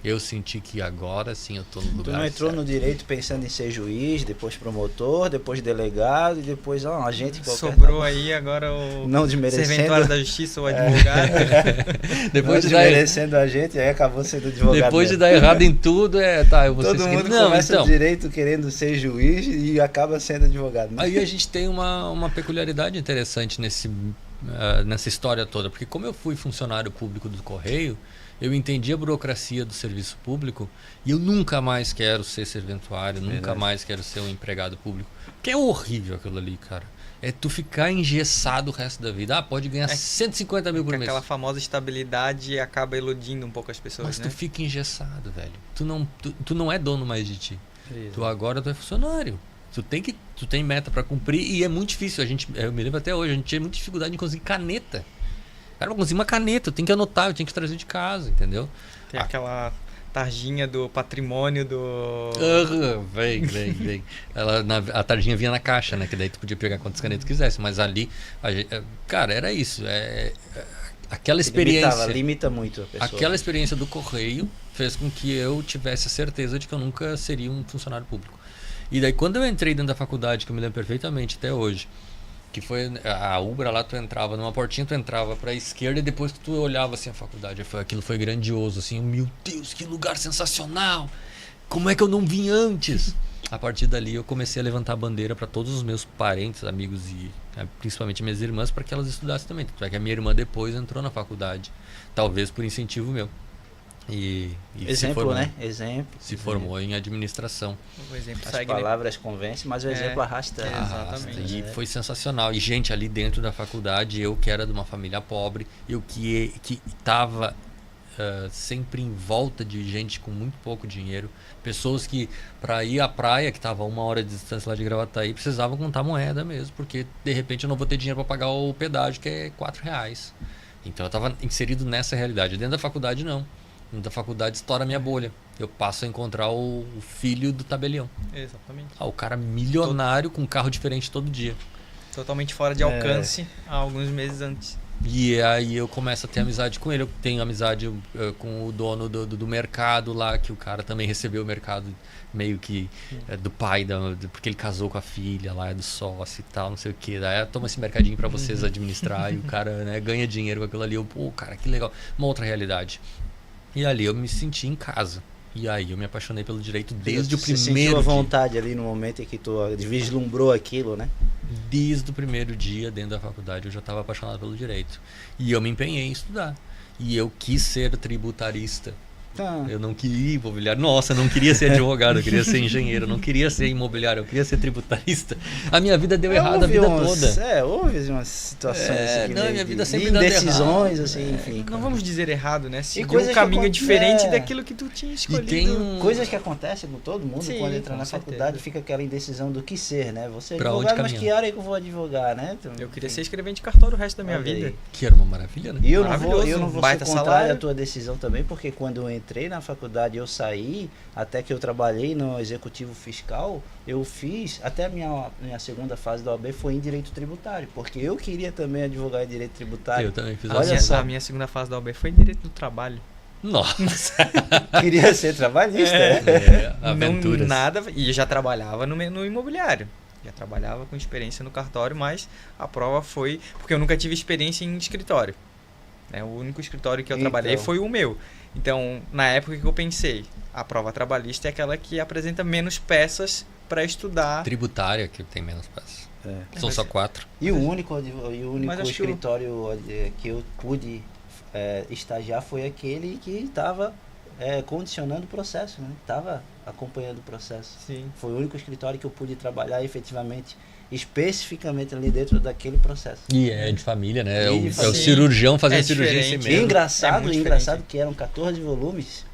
Eu senti que agora sim eu tô no lugar certo. Tu não entrou no direito pensando em ser juiz, depois promotor, depois delegado e depois agente qualquer. Sobrou aí agora o não desmerecendo serventuário da justiça, o advogado. Depois de desmerecendo a gente, aí acabou sendo advogado. Depois mesmo. de dar errado em tudo, eu vou todo ser mundo não, começa então, o direito querendo ser juiz e acaba sendo advogado. Né? Aí a gente tem uma peculiaridade interessante nessa história toda, porque como eu fui funcionário público do Correio, eu entendi a burocracia do serviço público, e eu nunca mais quero ser serventuário, nunca mais quero ser um empregado público, que é horrível aquilo ali, cara. é tu ficar engessado o resto da vida. Ah, pode ganhar 150 mil por mês. Aquela famosa estabilidade acaba iludindo um pouco as pessoas, Mas né? tu fica engessado, velho. Tu não é dono mais de ti. Isso. Tu agora tu é funcionário. Tu tem meta pra cumprir e é muito difícil. Eu me lembro até hoje, a gente tinha muita dificuldade em conseguir caneta. Cara, pra conseguir uma caneta, eu tenho que anotar, eu tenho que trazer de casa, entendeu? Tem aquela tarjinha do patrimônio do... Vem. A tarjinha vinha na caixa, né? Que daí tu podia pegar quantas canetas tu quisesse. Mas ali, cara, era isso. Aquela experiência... Limita muito a pessoa. Aquela experiência do correio fez com que eu tivesse a certeza de que eu nunca seria um funcionário público. E daí quando eu entrei dentro da faculdade, que eu me lembro perfeitamente até hoje, que foi a Ubra lá, tu entrava numa portinha, tu entrava pra esquerda e depois tu olhava assim a faculdade. Aquilo foi grandioso, assim, meu Deus, que lugar sensacional! Como é que eu não vim antes? A partir dali eu comecei a levantar a bandeira para todos os meus parentes, amigos e principalmente minhas irmãs, para que elas estudassem também. Tanto é que a minha irmã depois entrou na faculdade, talvez por incentivo meu. E Exemplo, né? Exemplo. Se formou em administração. O exemplo As segue, palavras convencem, mas o exemplo arrasta. Exatamente. E foi sensacional. E gente ali dentro da faculdade, eu que era de uma família pobre, eu que estava sempre em volta de gente com muito pouco dinheiro, pessoas que para ir à praia, que estava a 1 hora de distância lá de Gravataí, precisavam contar moeda mesmo, porque de repente eu não vou ter dinheiro para pagar o pedágio, que é R$4. Então eu estava inserido nessa realidade. Dentro da faculdade não. Dentro da faculdade estoura a minha bolha. Eu passo a encontrar o filho do tabelião. Exatamente. O cara milionário com um carro diferente todo dia. Totalmente fora de alcance há alguns meses antes. E aí eu começo a ter amizade com ele. Eu tenho amizade com o dono do mercado lá, que o cara também recebeu o mercado meio que do pai, porque ele casou com a filha lá, é do sócio e tal, não sei o que. Daí toma esse mercadinho pra vocês administrar e o cara, né, ganha dinheiro com aquilo ali. Pô, cara, que legal. Uma outra realidade. E ali eu me senti em casa. E aí eu me apaixonei pelo direito desde o primeiro dia. Você sentiu a vontade ali no momento em que tu vislumbrou aquilo, né? Desde o primeiro dia dentro da faculdade eu já estava apaixonado pelo direito. E eu me empenhei em estudar. E eu quis ser tributarista. Eu não queria imobiliário. Nossa, eu não queria ser advogado, eu queria ser engenheiro, eu não queria ser imobiliário, eu queria ser tributarista. A minha vida deu errado a vida toda. Houve umas situações assim, não, minha vida sempre deu indecisões, assim, enfim. Não vamos dizer errado, né? Seguiu um caminho diferente daquilo que tu tinha escolhido. E tem coisas que acontecem com todo mundo. Sim, quando entra na faculdade, fica aquela indecisão do que ser, né? Você é advogado, mas que hora que eu vou advogar, né? Então, eu queria ser escrevente de cartório o resto da minha vida. Que era uma maravilha, né? E eu não vou ser contrário à tua decisão também, porque quando eu entrei na faculdade, eu saí, até que eu trabalhei no executivo fiscal, eu fiz, até a minha segunda fase da OAB foi em direito tributário, porque eu queria também advogar em direito tributário. Eu também fiz a minha segunda fase da OAB foi em direito do trabalho. Nossa! Queria ser trabalhista, aventuras. Não, nada, e já trabalhava no imobiliário. Já trabalhava com experiência no cartório, mas a prova foi... Porque eu nunca tive experiência em escritório. O único escritório que eu trabalhei foi o meu. Então, na época que eu pensei, a prova trabalhista é aquela que apresenta menos peças para estudar. Tributária que tem menos peças. São só 4. E o único escritório que eu pude estagiar foi aquele que estava condicionando o processo, né? Estava acompanhando o processo. Sim. Foi o único escritório que eu pude trabalhar efetivamente, especificamente ali dentro daquele processo. E é de família, né? É o cirurgião fazendo cirurgia em si mesmo. E engraçado que eram 14 volumes.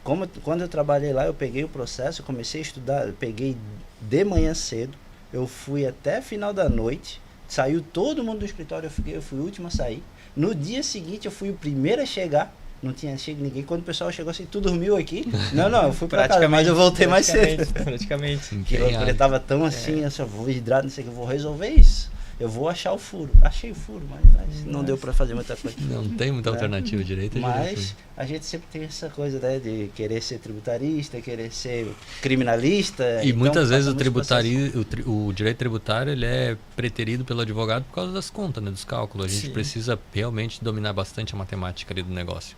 Quando eu trabalhei lá, eu peguei o processo, eu comecei a estudar, eu peguei de manhã cedo, eu fui até final da noite, saiu todo mundo do escritório, eu fui o último a sair. No dia seguinte, eu fui o primeiro a chegar. Não tinha chego ninguém. Quando o pessoal chegou assim, tu dormiu aqui? Não, eu fui pra casa, mas eu voltei mais cedo. Praticamente. Eu tava tão assim, eu vou hidratar, não sei o que, eu vou resolver isso. Eu vou achar o furo. Achei o furo, mas não deu pra fazer muita coisa. Não tem muita alternativa direita. Mas a gente sempre tem essa coisa, né, de querer ser tributarista, querer ser criminalista. E então, muitas vezes o direito tributário ele é preterido pelo advogado por causa das contas, né, dos cálculos. A gente precisa realmente dominar bastante a matemática ali do negócio.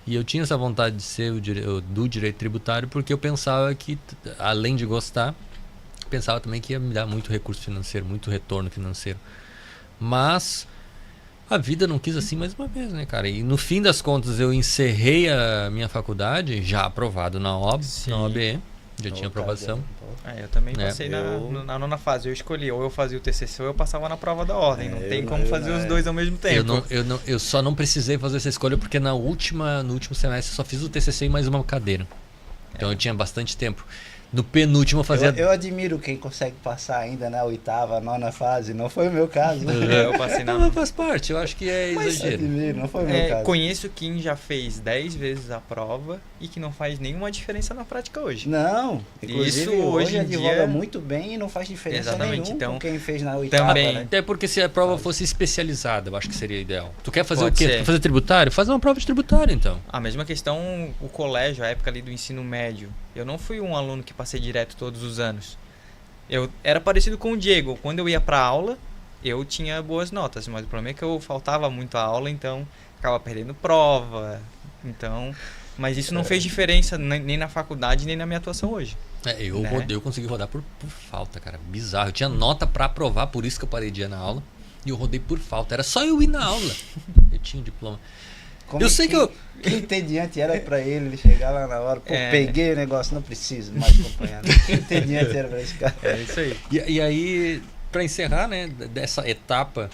E eu tinha essa vontade de ser do direito tributário porque eu pensava que, além de gostar, pensava também que ia me dar muito recurso financeiro, muito retorno financeiro. Mas a vida não quis assim mais uma vez, né, cara? E no fim das contas eu encerrei a minha faculdade, já aprovado na OAB, Já tinha aprovação. Eu também É. passei na nona fase. Eu escolhi, ou eu fazia o TCC ou eu passava na prova da ordem. Não tem como fazer os dois ao mesmo tempo. Eu só não precisei fazer essa escolha porque no último semestre eu só fiz o TCC e mais uma cadeira. Então eu tinha bastante tempo. No penúltimo eu fazia... Eu admiro quem consegue passar ainda na oitava, nona fase. Não foi o meu caso. Eu passei na... Não, faz parte, eu acho que é exagero. Admiro, não foi o meu caso. Conheço quem já fez 10 vezes a prova e que não faz nenhuma diferença na prática hoje. Não, inclusive Isso hoje em advoga dia... muito bem e não faz diferença nenhuma então, com quem fez na oitava. também. Né? Até porque se a prova fosse especializada, eu acho que seria ideal. Tu quer fazer Pode o quê? ser. Tu quer fazer tributário? Faz uma prova de tributário, então. A mesma questão, o colégio, a época ali do ensino médio. Eu não fui um aluno que passei direto todos os anos. Eu era parecido com o Diego. Quando eu ia pra aula, eu tinha boas notas. Mas o problema é que eu faltava muito a aula, então ficava perdendo prova. Então, mas isso não fez diferença nem na faculdade, nem na minha atuação hoje. Eu consegui rodar por falta, cara. Bizarro. Eu tinha nota pra aprovar, por isso que eu parei de ir na aula. E eu rodei por falta. Era só eu ir na aula. Eu tinha um diploma. Quem entediante era pra ele chegar lá na hora, peguei o negócio, não preciso mais acompanhar. Quem entediante era pra esse cara. É isso aí. E aí, pra encerrar, né, dessa etapa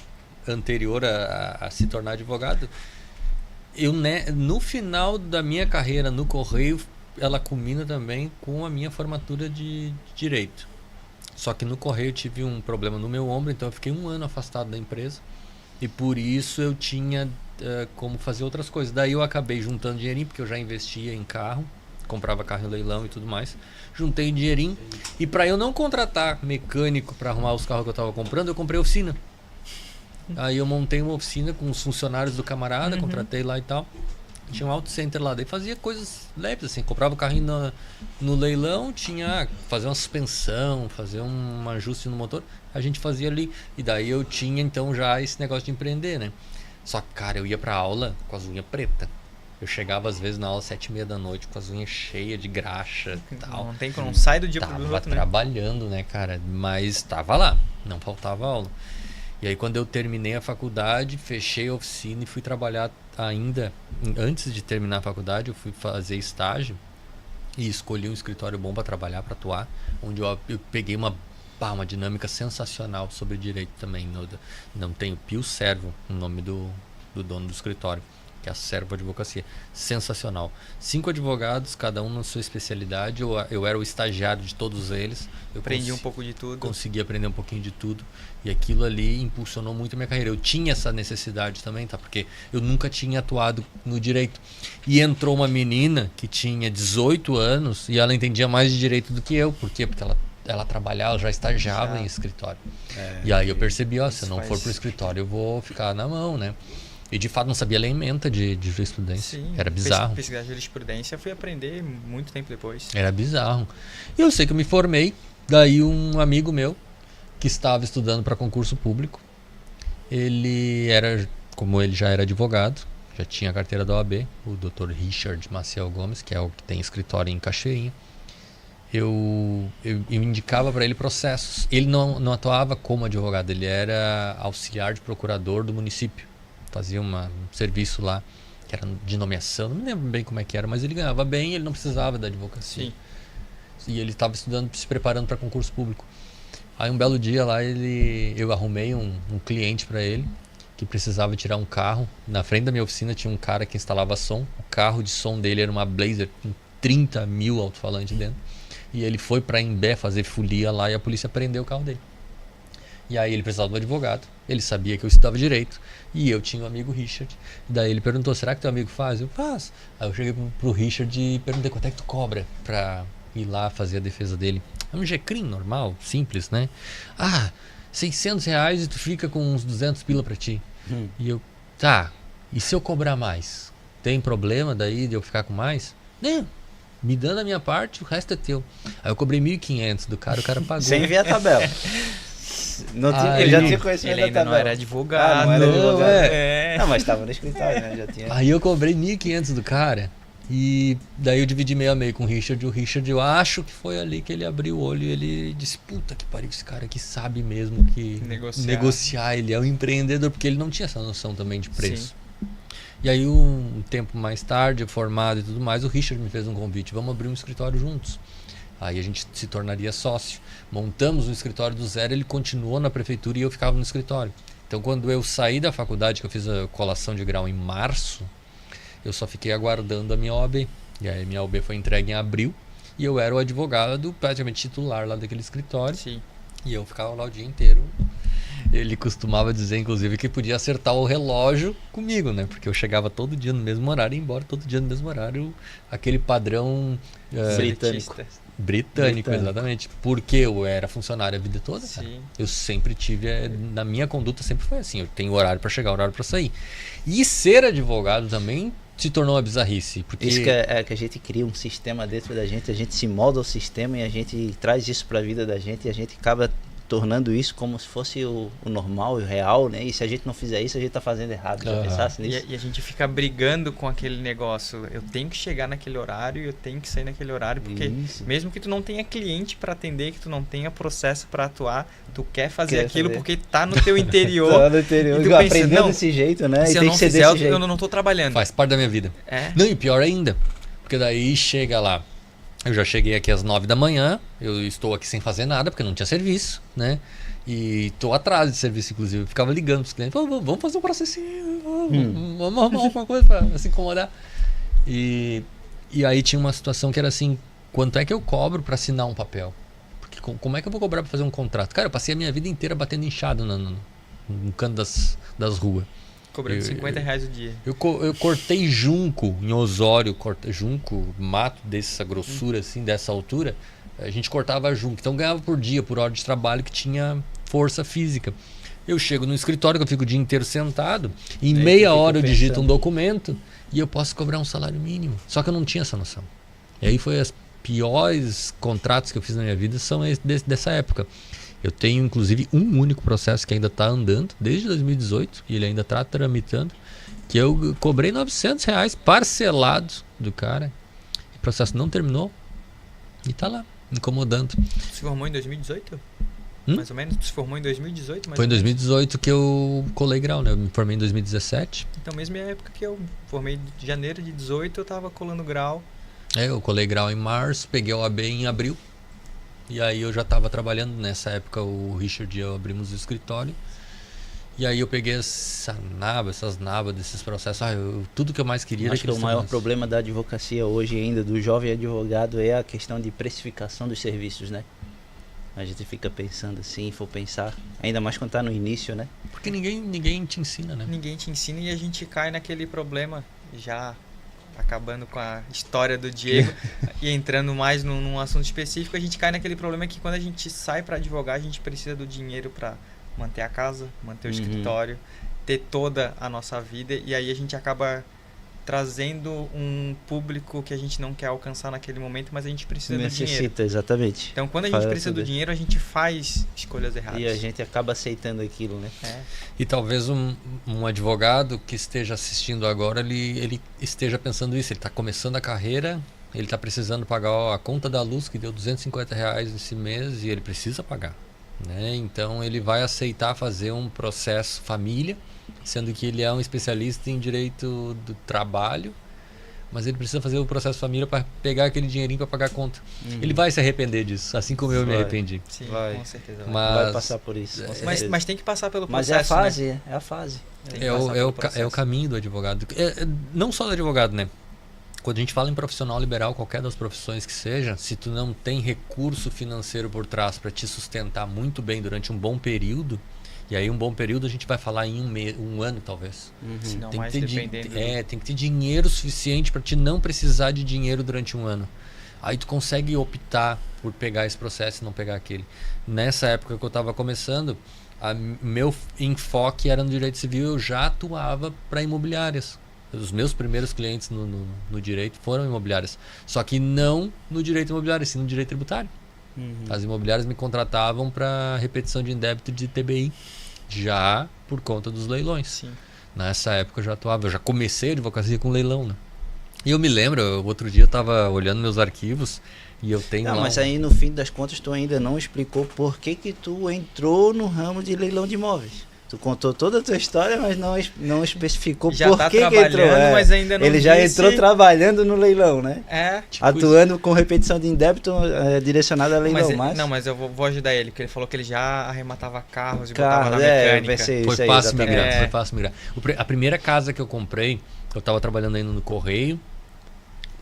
anterior a se tornar advogado, eu, né, no final da minha carreira no Correio, ela culmina também com a minha formatura de Direito. Só que no Correio eu tive um problema no meu ombro, então eu fiquei 1 ano afastado da empresa. E por isso eu tinha como fazer outras coisas. Daí eu acabei juntando dinheirinho, porque eu já investia em carro, comprava carro em leilão e tudo mais. Juntei dinheirinho. E para eu não contratar mecânico para arrumar os carros que eu estava comprando, eu comprei oficina. Aí eu montei uma oficina com os funcionários do camarada, contratei lá e tal. Tinha um auto center lá, daí fazia coisas leves, assim, comprava o carrinho no leilão, tinha fazer uma suspensão, fazer um ajuste no motor, a gente fazia ali. E daí eu tinha então já esse negócio de empreender, né? Só que, cara, eu ia pra aula com as unhas pretas. Eu chegava às vezes na aula 7h30 da noite com as unhas cheias de graxa e tal. Não tem como, não sai do dia pro Tava outro, né? trabalhando, né, cara? Mas tava lá, não faltava aula. E aí quando eu terminei a faculdade, fechei a oficina e fui trabalhar ainda. Antes de terminar a faculdade, eu fui fazer estágio e escolhi um escritório bom para trabalhar, para atuar, onde eu peguei uma dinâmica sensacional sobre direito também. Não tem o Pio Servo, o nome do dono do escritório, que é a Servo Advocacia. Sensacional. 5 advogados, cada um na sua especialidade. Eu era o estagiário de todos eles. Eu aprendi um pouco de tudo. Consegui aprender um pouquinho de tudo. E aquilo ali impulsionou muito a minha carreira. Eu tinha essa necessidade também, tá? Porque eu nunca tinha atuado no direito. E entrou uma menina que tinha 18 anos e ela entendia mais de direito do que eu. Por quê? Porque ela trabalhava, já estagiava em escritório. E aí eu percebi, se eu não for pro escritório, eu vou ficar na mão, né? E de fato não sabia ler ementa de jurisprudência. Sim, era bizarro. Pesquisar jurisprudência, fui aprender muito tempo depois. Era bizarro. E eu sei que eu me formei, daí um amigo meu, que estava estudando para concurso público, como ele já era advogado, já tinha a carteira da OAB, o Dr. Richard Maciel Gomes, que é o que tem escritório em Cachoeirinha. Eu indicava para ele processos. Ele não atuava como advogado, ele era auxiliar de procurador do município. Fazia um serviço lá, que era de nomeação, não me lembro bem como é que era, mas ele ganhava bem e ele não precisava da advocacia. Sim. E ele estava estudando, se preparando para concurso público. Aí um belo dia lá, eu arrumei um cliente para ele, que precisava tirar um carro. Na frente da minha oficina tinha um cara que instalava som. O carro de som dele era uma Blazer com 30 mil alto-falantes dentro. E ele foi para Imbé fazer folia lá e a polícia prendeu o carro dele. E aí ele precisava do advogado, ele sabia que eu estudava direito, e eu tinha um amigo Richard. Daí ele perguntou, será que teu amigo faz? Eu faço. Aí eu cheguei pro Richard e perguntei, quanto é que tu cobra pra ir lá fazer a defesa dele? É um GCRIM normal, simples, né? R$600 e tu fica com uns 200 pila pra ti. E eu, e se eu cobrar mais? Tem problema daí de eu ficar com mais? Não. Me dando a minha parte, o resto é teu. Aí eu cobrei 1.500 do cara, o cara pagou. Sem ver a tabela. Ele já tinha conhecimento da tabela. Ele não era advogado. Não era advogado. Não, mas estava no escritório, né? Já tinha. Aí eu cobrei 1.500 do cara. E daí eu dividi meio a meio com o Richard. O Richard, eu acho que foi ali que ele abriu o olho e ele disse, puta que pariu, esse cara aqui sabe mesmo que negociar. Ele é um empreendedor, porque ele não tinha essa noção também de preço. Sim. E aí um tempo mais tarde, formado e tudo mais, o Richard me fez um convite, vamos abrir um escritório juntos. Aí a gente se tornaria sócio. Montamos um escritório do zero, ele continuou na prefeitura e eu ficava no escritório. Então quando eu saí da faculdade, que eu fiz a colação de grau em março, eu só fiquei aguardando a minha OAB. E aí minha OAB foi entregue em abril e eu era o advogado praticamente titular lá daquele escritório. Sim. E eu ficava lá o dia inteiro. Ele costumava dizer, inclusive, que podia acertar o relógio comigo, né? Porque eu chegava todo dia no mesmo horário e ia embora todo dia no mesmo horário. Aquele padrão britânico, exatamente. Porque eu era funcionário a vida toda, cara. Eu sempre tive, na minha conduta sempre foi assim, eu tenho horário para chegar, horário para sair. E ser advogado também se tornou uma bizarrice. Porque... Isso que é que a gente cria um sistema dentro da gente, a gente se molda ao sistema e a gente traz isso para a vida da gente e a gente acaba tornando isso como se fosse o normal e o real, né? E se a gente não fizer isso, a gente tá fazendo errado. Já pensasse nisso? E a gente fica brigando com aquele negócio. Eu tenho que chegar naquele horário, eu tenho que sair naquele horário, porque mesmo que tu não tenha cliente para atender, que tu não tenha processo para atuar, tu quer fazer aquilo porque tá no teu interior. Tá no interior. E tu pensa, aprendeu desse jeito, né? Se e eu tem não que ser fizer, desse jeito. eu não tô trabalhando. Faz parte da minha vida. Não, e pior ainda, porque daí chega lá, eu já cheguei aqui às 9 da manhã, eu estou aqui sem fazer nada, porque não tinha serviço, né? E tô atrás de serviço, inclusive. Eu ficava ligando pros clientes, vamos fazer um processinho, vamos arrumar alguma coisa pra se incomodar. E aí tinha uma situação que era assim, quanto é que eu cobro pra assinar um papel? Porque como é que eu vou cobrar pra fazer um contrato? Cara, eu passei a minha vida inteira batendo inchado no canto das ruas. Cobrando R$50 o dia. Eu cortei junco em Osório, junco, mato dessa grossura, assim, dessa altura. A gente cortava junco, então ganhava por dia, por hora de trabalho que tinha força física. Eu chego no escritório, que eu fico o dia inteiro sentado, em meia hora eu digito um documento e eu posso cobrar um salário mínimo. Só que eu não tinha essa noção. E aí foi as piores contratos que eu fiz na minha vida, são dessa época. Eu tenho inclusive um único processo que ainda está andando, desde 2018, e ele ainda está tramitando, que eu cobrei R$900 parcelados do cara. O processo não terminou e está lá, incomodando. Você se formou em 2018? Mais ou menos? Tu se formou em 2018? Foi em 2018 que eu colei grau, né? Eu me formei em 2017. Então, mesmo na época que eu formei em janeiro de 18, eu tava colando grau. Eu colei grau em março, peguei o AB em abril. E aí eu já estava trabalhando, nessa época o Richard e eu abrimos o escritório. E aí eu peguei essas nabas desses processos. Tudo que eu mais queria era Acho que o maior problema da advocacia hoje ainda, do jovem advogado, é a questão de precificação dos serviços, né? A gente fica pensando assim, for pensar, ainda mais quando tá no início, né? Porque ninguém te ensina, né? Ninguém te ensina e a gente cai naquele problema, já acabando com a história do Diego e entrando mais num assunto específico, a gente cai naquele problema que quando a gente sai para advogar, a gente precisa do dinheiro para manter a casa, manter o escritório, ter toda a nossa vida, e aí a gente acaba trazendo um público que a gente não quer alcançar naquele momento, mas a gente precisa do dinheiro. Exatamente. Então, quando a gente precisa do dinheiro, a gente faz escolhas erradas. E a gente acaba aceitando aquilo, né? E talvez um advogado que esteja assistindo agora, ele esteja pensando isso. Ele está começando a carreira, ele está precisando pagar a conta da luz, que deu R$250 esse mês, e ele precisa pagar, né? Então, ele vai aceitar fazer um processo família, sendo que ele é um especialista em direito do trabalho, mas ele precisa fazer o processo família para pegar aquele dinheirinho para pagar a conta. Ele vai se arrepender disso, assim como eu me arrependi. Sim, vai. Com certeza. Vai passar por isso. Mas tem que passar pelo processo. Mas é a fase. É o caminho do advogado. Não só do advogado, né? Quando a gente fala em profissional liberal, qualquer das profissões que seja, se tu não tem recurso financeiro por trás para te sustentar muito bem durante um bom período, e aí um bom período a gente vai falar em um ano talvez. Senão tem, mais que ter dependendo tem que ter dinheiro suficiente para te não precisar de dinheiro durante um ano. Aí tu consegue optar por pegar esse processo e não pegar aquele. Nessa época que eu estava começando, meu enfoque era no direito civil, eu já atuava para imobiliárias. Os meus primeiros clientes no direito foram imobiliárias. Só que não no direito imobiliário, sim no direito tributário. As imobiliárias me contratavam para repetição de indébito de TBI, já por conta dos leilões. Sim. Nessa época eu já atuava, eu já comecei a advocacia com leilão, né? E eu me lembro, outro dia eu estava olhando meus arquivos e eu tenho lá... Mas aí no fim das contas tu ainda não explicou por que tu entrou no ramo de leilão de imóveis. Tu contou toda a tua história, mas não especificou Já por tá que entrou. trabalhando, mas ainda não Ele já disse. entrou trabalhando no leilão, né? É. Tipo Atuando com repetição de débito direcionada a leilão. Mas eu vou ajudar ele, porque ele falou que ele já arrematava carros e botava Carro, na mecânica. vai ser Foi isso aí, fácil exatamente. migrar, foi fácil migrar. A primeira casa que eu comprei, eu tava trabalhando ainda no Correio,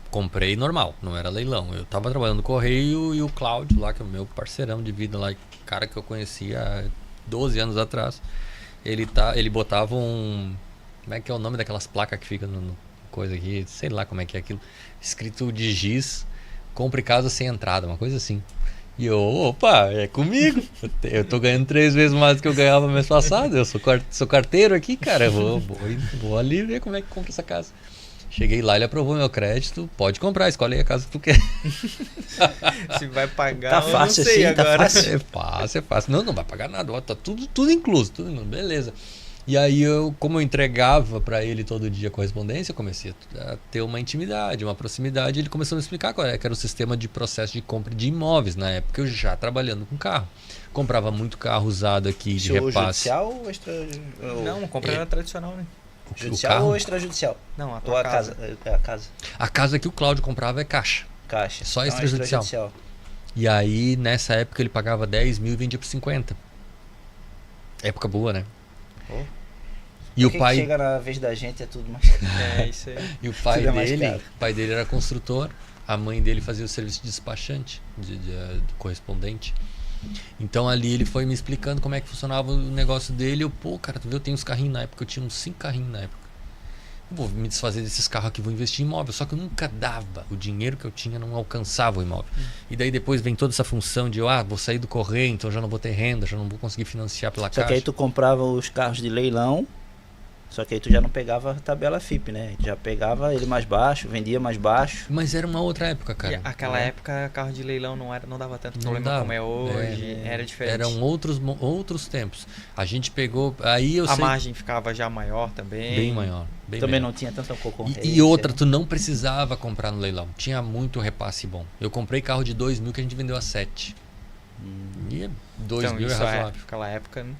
comprei normal, não era leilão. Eu tava trabalhando no Correio e o Cláudio lá, que é o meu parceirão de vida lá, cara que eu conhecia há 12 anos atrás, ele botava um... Como é que é o nome daquelas placas que fica no coisa aqui? Sei lá como é que é aquilo. Escrito de giz, compre casa sem entrada, uma coisa assim. E eu, opa, é comigo. Eu tô ganhando 3 vezes mais do que eu ganhava mês passado. Eu sou carteiro aqui, cara. Eu vou ali ver como é que compra essa casa. Cheguei lá, ele aprovou meu crédito. Pode comprar, escolhe aí a casa que tu quer. Se vai pagar, Tá fácil eu não sei assim, tá agora. fácil. É fácil. Não vai pagar nada. Ó, tá tudo incluso, beleza. E aí como eu entregava pra ele todo dia a correspondência, eu comecei a ter uma intimidade, uma proximidade. Ele começou a me explicar qual era o sistema de processo de compra de imóveis. Na época eu já trabalhando com carro. Comprava muito carro usado aqui de Isso repasse. judicial ou extra... Não, compra era tradicional, né? Judicial carro? ou extrajudicial? Não, a Ou tua a casa. casa? É a casa. A casa que o Cláudio comprava é caixa. Caixa. Só Então, extrajudicial. E aí, nessa época, ele pagava 10 mil e vendia por 50. Época boa, né? Oh. E o pai... chega na vez da gente é tudo mais... É, isso aí. E o pai Tudo é mais dele, caro. o pai dele era construtor, a mãe dele fazia o serviço de despachante, de correspondente. Então ali ele foi me explicando como é que funcionava o negócio dele. Eu, pô, cara, tu viu, eu tenho uns carrinhos na época, eu tinha uns 5 carrinhos na época. Eu vou me desfazer desses carros aqui, vou investir em imóvel. Só que eu nunca dava, o dinheiro que eu tinha não alcançava o imóvel. E daí depois vem toda essa função de, vou sair do correio, então já não vou ter renda, já não vou conseguir financiar pela Só caixa. que aí tu comprava os carros de leilão, só que aí tu já não pegava a tabela FIP, né? Já pegava ele mais baixo, vendia mais baixo. Mas era uma outra época, cara. E aquela época, carro de leilão não dava tanto Não problema dava. como é hoje, era diferente. Eram outros tempos. A gente pegou, aí eu A sei, margem ficava já maior também. bem maior. Bem Também menor. não tinha tanta concorrência. E outra, tu não precisava comprar no leilão. Tinha muito repasse bom. Eu comprei carro de 2 mil que a gente vendeu a 7. E 2 Então, mil é isso razoável. naquela época, né?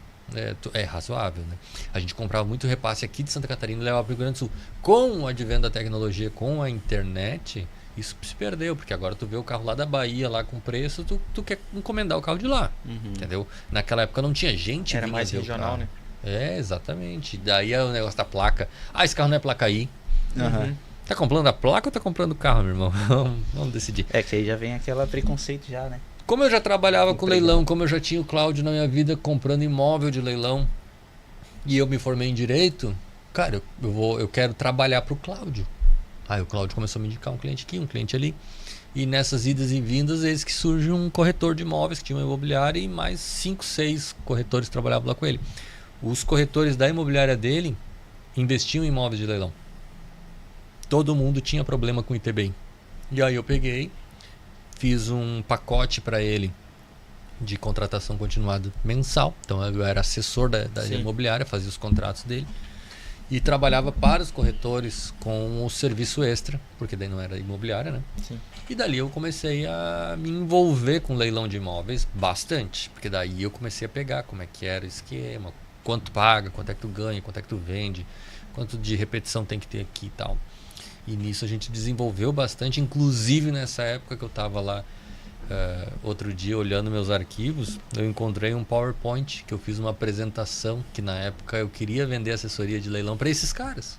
É razoável, né? A gente comprava muito repasse aqui de Santa Catarina e levava para o Rio Grande do Sul. Com o advento da tecnologia, com a internet, isso se perdeu, porque agora tu vê o carro lá da Bahia, lá com preço, tu quer encomendar o carro de lá, entendeu? Naquela época não tinha gente. Era vinha mais ver o regional, carro. né? É, exatamente. Daí é o negócio da placa. Esse carro não é placa aí. Uhum. Tá comprando a placa ou tá comprando o carro, meu irmão? Vamos decidir. É que aí já vem aquele preconceito já, né? Como eu já trabalhava com leilão, como eu já tinha o Cláudio na minha vida comprando imóvel de leilão e eu me formei em direito, cara, eu quero trabalhar pro Cláudio. Aí o Cláudio começou a me indicar um cliente aqui, um cliente ali. E nessas idas e vindas, eis que surge um corretor de imóveis que tinha uma imobiliária e mais 5, 6 corretores trabalhavam lá com ele. Os corretores da imobiliária dele investiam em imóveis de leilão. Todo mundo tinha problema com ITBI. E aí eu peguei, fiz um pacote para ele de contratação continuada mensal. Então eu era assessor da imobiliária, fazia os contratos dele. E trabalhava para os corretores com o serviço extra, porque daí não era imobiliária, né? Sim. E dali eu comecei a me envolver com leilão de imóveis bastante. Porque daí eu comecei a pegar como é que era o esquema, quanto tu paga, quanto é que tu ganha, quanto é que tu vende, quanto de repetição tem que ter aqui e tal. E nisso a gente desenvolveu bastante, inclusive nessa época que eu estava lá outro dia olhando meus arquivos, eu encontrei um PowerPoint que eu fiz uma apresentação que na época eu queria vender assessoria de leilão para esses caras,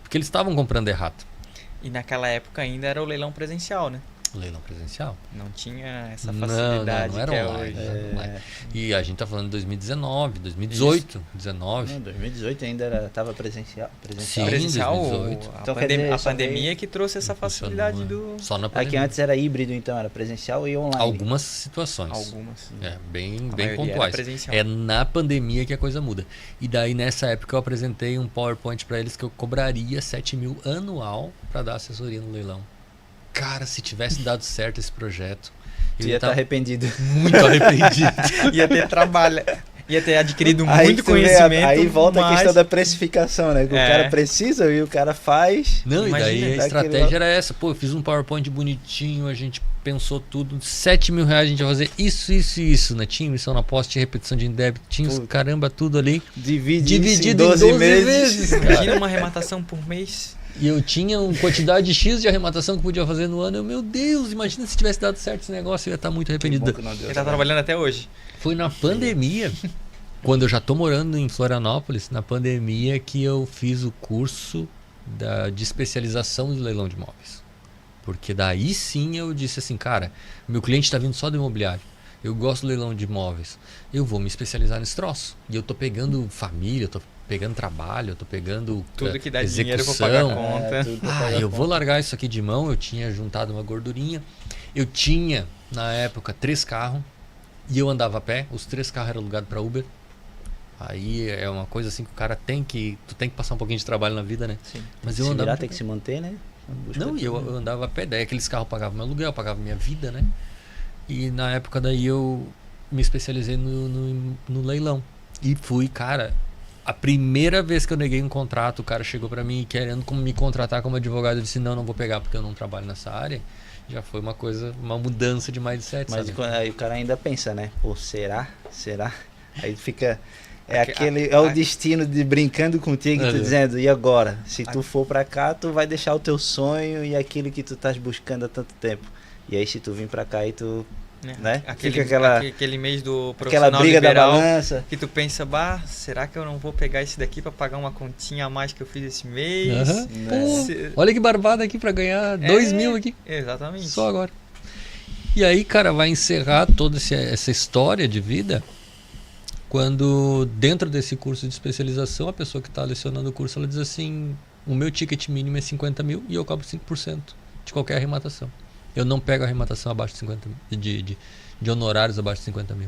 porque eles estavam comprando errado. E naquela época ainda era o leilão presencial, né? Leilão presencial. Não tinha essa facilidade não era que é online, hoje. era online. E a gente tá falando de 2019, 2018, 19. Não, 2018 ainda estava presencial. Sim. Presencial, 2018. Então, quer dizer, a só pandemia que trouxe essa facilidade do... Só na Aqui pandemia. antes era híbrido, então era presencial e online. Algumas situações. Algumas. Bem A maioria pontuais. era presencial. É na pandemia que a coisa muda. E daí nessa época eu apresentei um PowerPoint para eles que eu cobraria 7 mil anual para dar assessoria no leilão. Cara, se tivesse dado certo esse projeto, Tu ia estar arrependido. muito arrependido. Ia ter trabalho, ia ter adquirido Aí muito tu vê conhecimento. aí volta a mas- questão da precificação, né? Que o cara precisa e o cara faz. Não, Imagina, e daí a daquele estratégia era essa. Pô, eu fiz um PowerPoint bonitinho, a gente pensou tudo, 7 mil reais a gente vai fazer isso, isso e isso, né? Tinha emissão na posse, tinha repetição de débito, tinha os caramba, tudo ali. Dividido em 12 vezes. Imagina uma arrematação por mês. E eu tinha uma quantidade X de arrematação que podia fazer no ano. Meu Deus, imagina se tivesse dado certo esse negócio, eu ia estar muito arrependido. Ele tá trabalhando até hoje. Foi na pandemia, quando eu já tô morando em Florianópolis, na pandemia que eu fiz o curso de especialização de leilão de imóveis. Porque daí sim eu disse assim, cara, meu cliente está vindo só do imobiliário. Eu gosto do leilão de imóveis. Eu vou me especializar nesse troço. E eu tô pegando família, eu tô pegando trabalho, eu tô pegando tudo que dá execução. Dinheiro pra pagar a conta. Eu vou largar isso aqui de mão. Eu tinha juntado uma gordurinha. Eu tinha, na época, 3 carros. E eu andava a pé. Os 3 carros eram alugados para Uber. Aí é uma coisa assim que o cara tem que... Tu tem que passar um pouquinho de trabalho na vida, né? Sim. Mas eu andava... tem que se manter, né? Não, e eu andava a pé, daí aqueles carros pagavam meu aluguel, pagavam minha vida, né? E na época daí eu me especializei no leilão. E fui, cara, a primeira vez que eu neguei um contrato, o cara chegou pra mim querendo me contratar como advogado, eu disse, não vou pegar porque eu não trabalho nessa área. Já foi uma coisa, uma mudança de mindset, Mas sabe? aí o cara ainda pensa, né? Pô, será? Aí fica... É o destino de brincando contigo e tu dizendo, e agora? Se tu for pra cá, tu vai deixar o teu sonho e aquilo que tu estás buscando há tanto tempo. E aí se tu vir pra cá e tu... né? Aquele mês do profissional aquela briga liberal, da balança. Que tu pensa, será que eu não vou pegar esse daqui pra pagar uma continha a mais que eu fiz esse mês? Olha que barbada aqui pra ganhar 2 mil aqui. Exatamente. Só agora. E aí, cara, vai encerrar toda essa história de vida quando dentro desse curso de especialização, a pessoa que está lecionando o curso, ela diz assim, o meu ticket mínimo é 50 mil e eu cobro 5% de qualquer arrematação. Eu não pego arrematação abaixo de 50 mil, de honorários abaixo de 50 mil.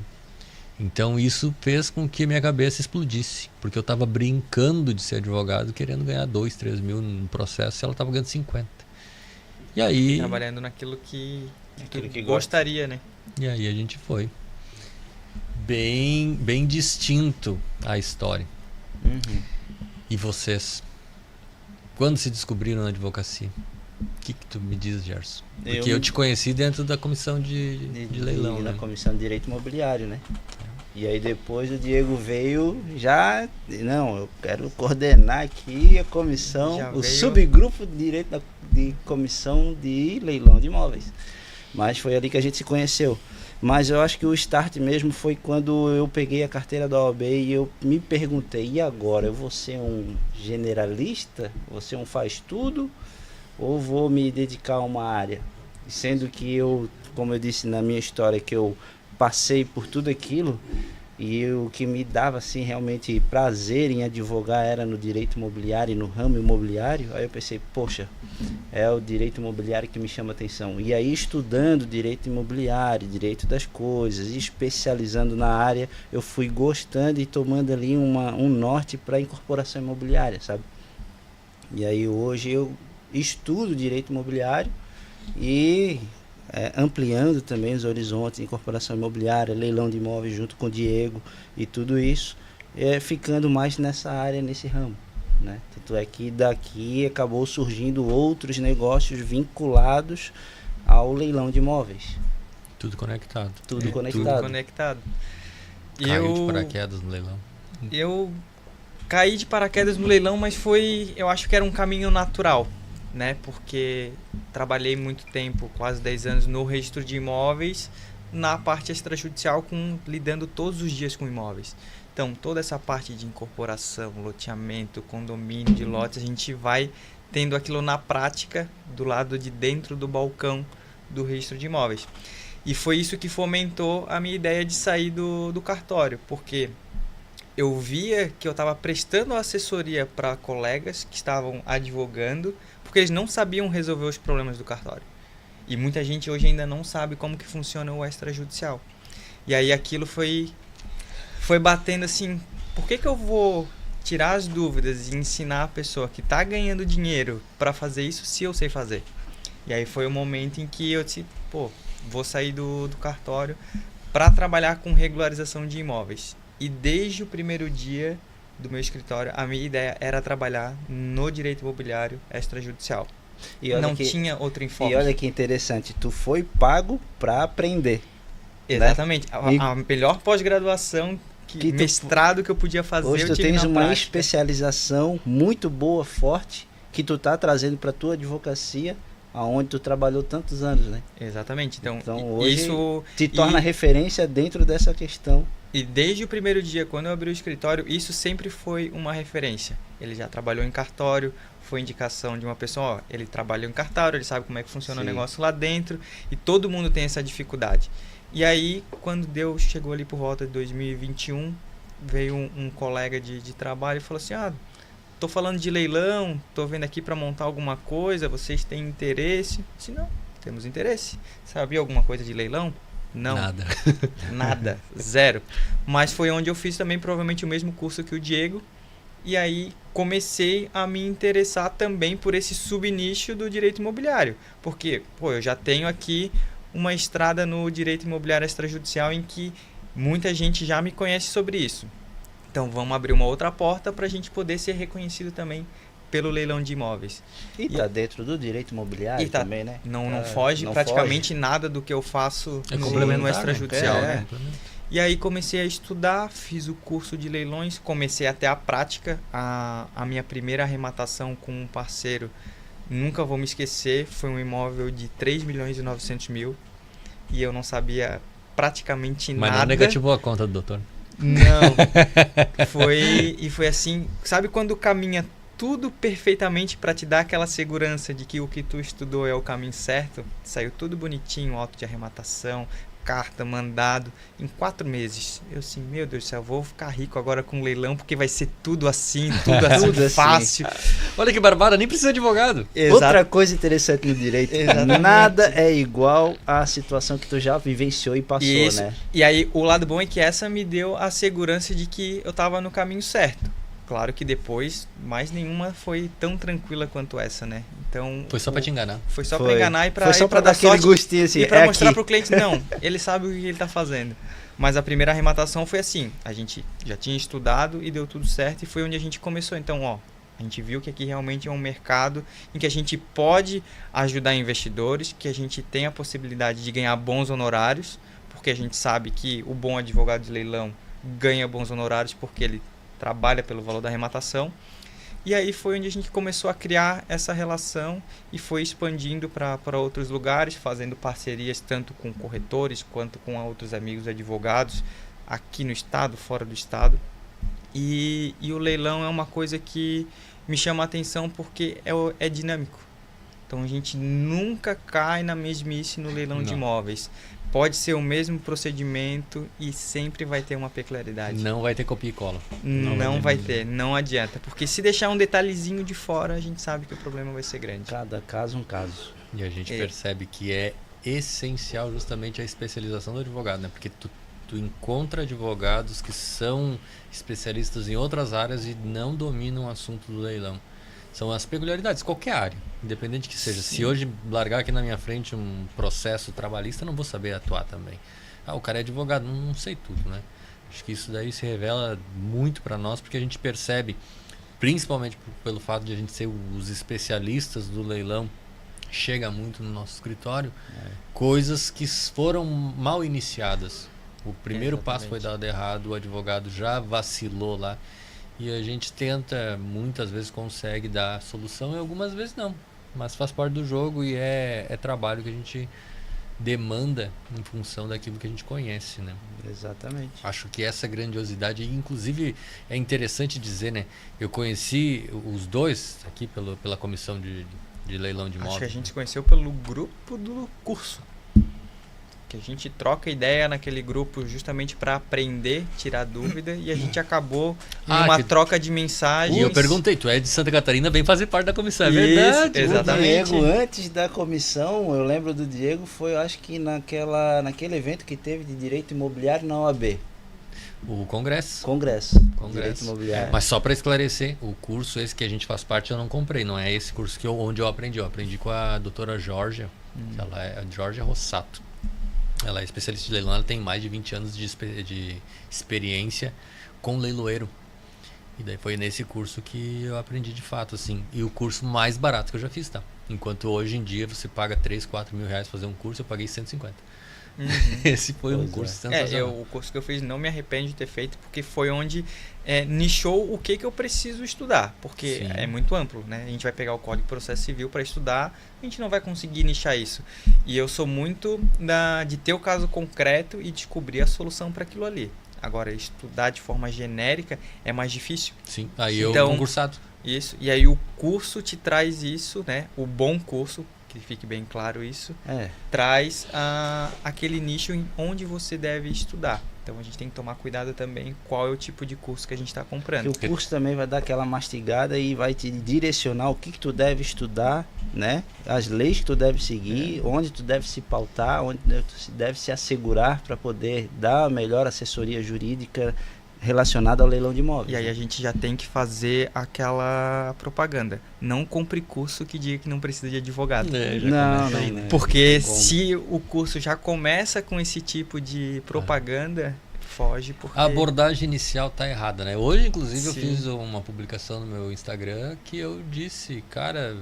Então isso fez com que minha cabeça explodisse, porque eu estava brincando de ser advogado, querendo ganhar 2, 3 mil no processo, e ela estava ganhando 50. E aí... trabalhando naquilo que gostaria, né? E aí a gente foi. Bem distinto a história. Uhum. E vocês? Quando se descobriram na advocacia? O que tu me diz, Gerson? Porque eu te conheci dentro da comissão de leilão, né? Na comissão de direito imobiliário, né? E aí depois o Diego veio já... Não, eu quero coordenar aqui a comissão, subgrupo de direito de comissão de leilão de imóveis. Mas foi ali que a gente se conheceu. Mas eu acho que o start mesmo foi quando eu peguei a carteira da OAB e eu me perguntei, e agora? Eu vou ser um generalista? Vou ser um faz-tudo? Ou vou me dedicar a uma área? Sendo que eu, como eu disse na minha história, que eu passei por tudo aquilo e o que me dava assim realmente prazer em advogar era no direito imobiliário e no ramo imobiliário. Aí eu pensei, poxa, é o direito imobiliário que me chama atenção. E aí estudando direito imobiliário, direito das coisas, especializando na área, eu fui gostando e tomando ali um norte para a incorporação imobiliária, sabe? E aí hoje eu estudo direito imobiliário e ampliando também os horizontes, incorporação imobiliária, leilão de imóveis junto com o Diego e tudo isso, ficando mais nessa área, nesse ramo, né? Tanto é que daqui acabou surgindo outros negócios vinculados ao leilão de imóveis. Tudo conectado. Tudo conectado. Caiu de paraquedas no leilão. Eu caí de paraquedas no leilão, mas eu acho que era um caminho natural, né? Porque trabalhei muito tempo, quase 10 anos, no registro de imóveis, na parte extrajudicial, lidando todos os dias com imóveis. Então, toda essa parte de incorporação, loteamento, condomínio de lotes, a gente vai tendo aquilo na prática, do lado de dentro do balcão do registro de imóveis. E foi isso que fomentou a minha ideia de sair do cartório, porque eu via que eu estava prestando assessoria para colegas que estavam advogando, porque eles não sabiam resolver os problemas do cartório. E muita gente hoje ainda não sabe como que funciona o extrajudicial. E aí aquilo foi batendo assim, por que eu vou tirar as dúvidas e ensinar a pessoa que está ganhando dinheiro para fazer isso se eu sei fazer? E aí foi o momento em que eu disse, vou sair do cartório para trabalhar com regularização de imóveis. E desde o primeiro dia do meu escritório, a minha ideia era trabalhar no direito imobiliário extrajudicial. E olha não que, tinha outro enfoque. e olha que interessante, tu foi pago para aprender. Exatamente. Né? A melhor pós-graduação, mestrado que eu podia fazer, hoje eu tu tive tens na uma prática. especialização muito boa, forte, que tu tá trazendo para tua advocacia, aonde tu trabalhou tantos anos, né? Exatamente. Então hoje isso te torna referência dentro dessa questão. E desde o primeiro dia, quando eu abri o escritório, isso sempre foi uma referência. Ele já trabalhou em cartório, foi indicação de uma pessoa, ó, ele trabalhou em cartório, ele sabe como é que funciona o negócio lá dentro, e todo mundo tem essa dificuldade. E aí, quando chegou ali por volta de 2021, veio um colega de trabalho e falou assim, tô falando de leilão, tô vendo aqui para montar alguma coisa, vocês têm interesse? Eu disse, não, temos interesse. Sabia alguma coisa de leilão? Não. Nada. Zero. Mas foi onde eu fiz também provavelmente o mesmo curso que o Diego. E aí comecei a me interessar também por esse subnicho do direito imobiliário. Porque, eu já tenho aqui uma estrada no direito imobiliário extrajudicial em que muita gente já me conhece sobre isso. Então vamos abrir uma outra porta para a gente poder ser reconhecido também pelo leilão de imóveis. E está dentro do direito imobiliário também, né? Não foge praticamente nada do que eu faço no extrajudicial. Né? E aí comecei a estudar, fiz o curso de leilões, comecei até a prática. A minha primeira arrematação com um parceiro, nunca vou me esquecer, foi um imóvel de 3.900.000 e eu não sabia praticamente nada. Mas não negativou a conta do doutor? Não. Foi assim, sabe quando caminha tudo perfeitamente para te dar aquela segurança de que o que tu estudou é o caminho certo? Saiu tudo bonitinho, auto de arrematação, carta, mandado, em 4 meses. Eu assim, meu Deus do céu, vou ficar rico agora com leilão, porque vai ser tudo assim fácil. Olha que barbada, nem precisa de advogado. Outra coisa interessante no direito, nada é igual à situação que tu já vivenciou e passou, né? E aí, o lado bom é que essa me deu a segurança de que eu estava no caminho certo. Claro que depois, mais nenhuma foi tão tranquila quanto essa, né? Então, foi só para te enganar. Foi só para enganar e para dar aquele gostinho assim, e para mostrar pro cliente, não, ele sabe o que ele tá fazendo. Mas a primeira arrematação foi assim, a gente já tinha estudado e deu tudo certo e foi onde a gente começou. Então, a gente viu que aqui realmente é um mercado em que a gente pode ajudar investidores, que a gente tem a possibilidade de ganhar bons honorários, porque a gente sabe que o bom advogado de leilão ganha bons honorários porque ele trabalha pelo valor da arrematação. E aí foi onde a gente começou a criar essa relação e foi expandindo para outros lugares, fazendo parcerias tanto com corretores quanto com outros amigos advogados aqui no estado, fora do estado. E o leilão é uma coisa que me chama a atenção porque é dinâmico. Então a gente nunca cai na mesmice no leilão de imóveis. Pode ser o mesmo procedimento e sempre vai ter uma peculiaridade. Não vai ter copia e cola. Não vai ter, não adianta. Porque se deixar um detalhezinho de fora, a gente sabe que o problema vai ser grande. Cada caso um caso. E a gente percebe que é essencial justamente a especialização do advogado, né? Porque tu encontra advogados que são especialistas em outras áreas e não dominam o assunto do leilão. São as peculiaridades, qualquer área, independente que seja. Sim. Se hoje largar aqui na minha frente um processo trabalhista, eu não vou saber atuar também. O cara é advogado, não sei tudo, né? Acho que isso daí se revela muito para nós, porque a gente percebe, principalmente pelo fato de a gente ser os especialistas do leilão, chega muito no nosso escritório, coisas que foram mal iniciadas. O primeiro passo foi dado errado, o advogado já vacilou lá. E a gente tenta, muitas vezes consegue dar a solução e algumas vezes não. Mas faz parte do jogo e é trabalho que a gente demanda em função daquilo que a gente conhece, né? Exatamente. Acho que essa grandiosidade, inclusive é interessante dizer, né? Eu conheci os dois aqui pela comissão de leilão de imóveis. Acho que a gente se conheceu pelo grupo do curso. Que a gente troca ideia naquele grupo justamente para aprender, tirar dúvida, e a gente acabou numa troca de mensagens. E eu perguntei, tu é de Santa Catarina, vem fazer parte da comissão, é verdade? Exatamente. O Diego, antes da comissão, eu lembro do Diego, foi acho que naquele evento que teve de direito imobiliário na OAB. O Congresso. Direito imobiliário. Mas só para esclarecer, o curso esse que a gente faz parte eu não comprei, não é esse curso onde eu aprendi. Eu aprendi com a doutora Georgia, que ela é a Georgia Rossato. Ela é especialista de leilão, ela tem mais de 20 anos de experiência com leiloeiro. E daí foi nesse curso que eu aprendi de fato, assim. E o curso mais barato que eu já fiz, tá? Enquanto hoje em dia você paga 3, 4 mil reais pra fazer um curso, eu paguei 150. Uhum. Esse foi um Pois curso é. sensacional. O curso que eu fiz não me arrependo de ter feito, porque foi onde nichou o que eu preciso estudar, porque Sim. é muito amplo, né? A gente vai pegar o Código de Processo Civil para estudar, a gente não vai conseguir nichar isso. E eu sou muito de ter o caso concreto e descobrir a solução para aquilo ali. Agora, estudar de forma genérica é mais difícil. Sim, aí Então, eu concursado. Isso, e aí o curso te traz isso, né? O bom curso, que fique bem claro isso, traz aquele nicho em onde você deve estudar. Então a gente tem que tomar cuidado também qual é o tipo de curso que a gente está comprando. Que o curso também vai dar aquela mastigada e vai te direcionar o que tu deve estudar, né? As leis que tu deve seguir, onde tu deve se pautar, onde tu deve se assegurar para poder dar a melhor assessoria jurídica relacionada ao leilão de imóveis. E aí a gente já tem que fazer aquela propaganda. Não compre curso que diga que não precisa de advogado. Não. Porque Como? se o curso já começa com esse tipo de propaganda, foge porque... A abordagem inicial tá errada, né? Hoje, inclusive, eu Sim. fiz uma publicação no meu Instagram que eu disse, cara,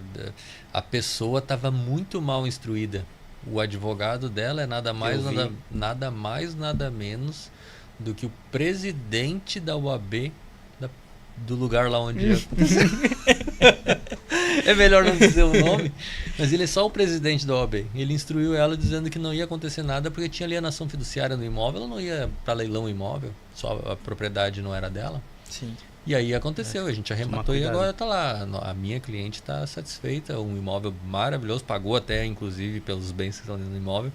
a pessoa estava muito mal instruída. O advogado dela é nada mais, nada menos do que o presidente da UAB do lugar lá onde aconteceu. É melhor não dizer o nome, mas ele é só o presidente da OAB. Ele instruiu ela dizendo que não ia acontecer nada porque tinha alienação fiduciária no imóvel, ela não ia para leilão o imóvel, só a propriedade não era dela. Sim. E aí aconteceu, a gente arrematou e cuidado. agora tá lá. A minha cliente está satisfeita, um imóvel maravilhoso, pagou até inclusive pelos bens que estão dentro do imóvel.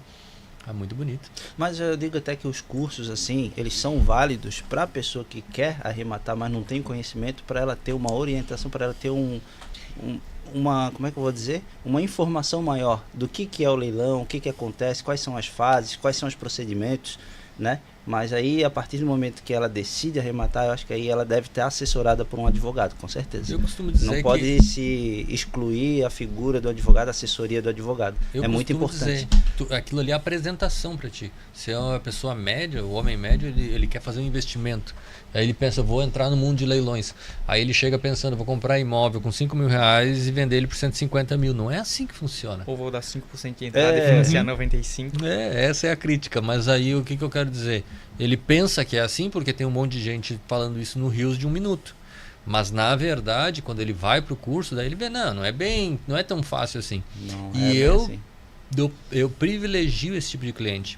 Muito bonito. Mas eu digo até que os cursos, assim, eles são válidos para a pessoa que quer arrematar, mas não tem conhecimento, para ela ter uma orientação, para ela ter uma, como é que eu vou dizer? Uma informação maior do que é o leilão, o que acontece, quais são as fases, quais são os procedimentos, né? Mas aí, a partir do momento que ela decide arrematar, eu acho que aí ela deve estar assessorada por um advogado, com certeza. Eu costumo dizer Não que... pode se excluir a figura do advogado, a assessoria do advogado. Eu É muito costumo importante. dizer, aquilo ali é apresentação para ti. Se é uma pessoa média, o homem médio, ele quer fazer um investimento. Aí ele pensa, vou entrar no mundo de leilões. Aí ele chega pensando, vou comprar imóvel com 5 mil reais e vender ele por 150 mil. Não é assim que funciona. Ou vou dar 5% de entrada e financiar 95%. Essa é a crítica. Mas aí o que eu quero dizer? Ele pensa que é assim porque tem um monte de gente falando isso no Rios de 1 minuto. Mas na verdade, quando ele vai pro curso, daí ele vê, não é tão fácil assim. Não E é eu assim. eu privilegio esse tipo de cliente,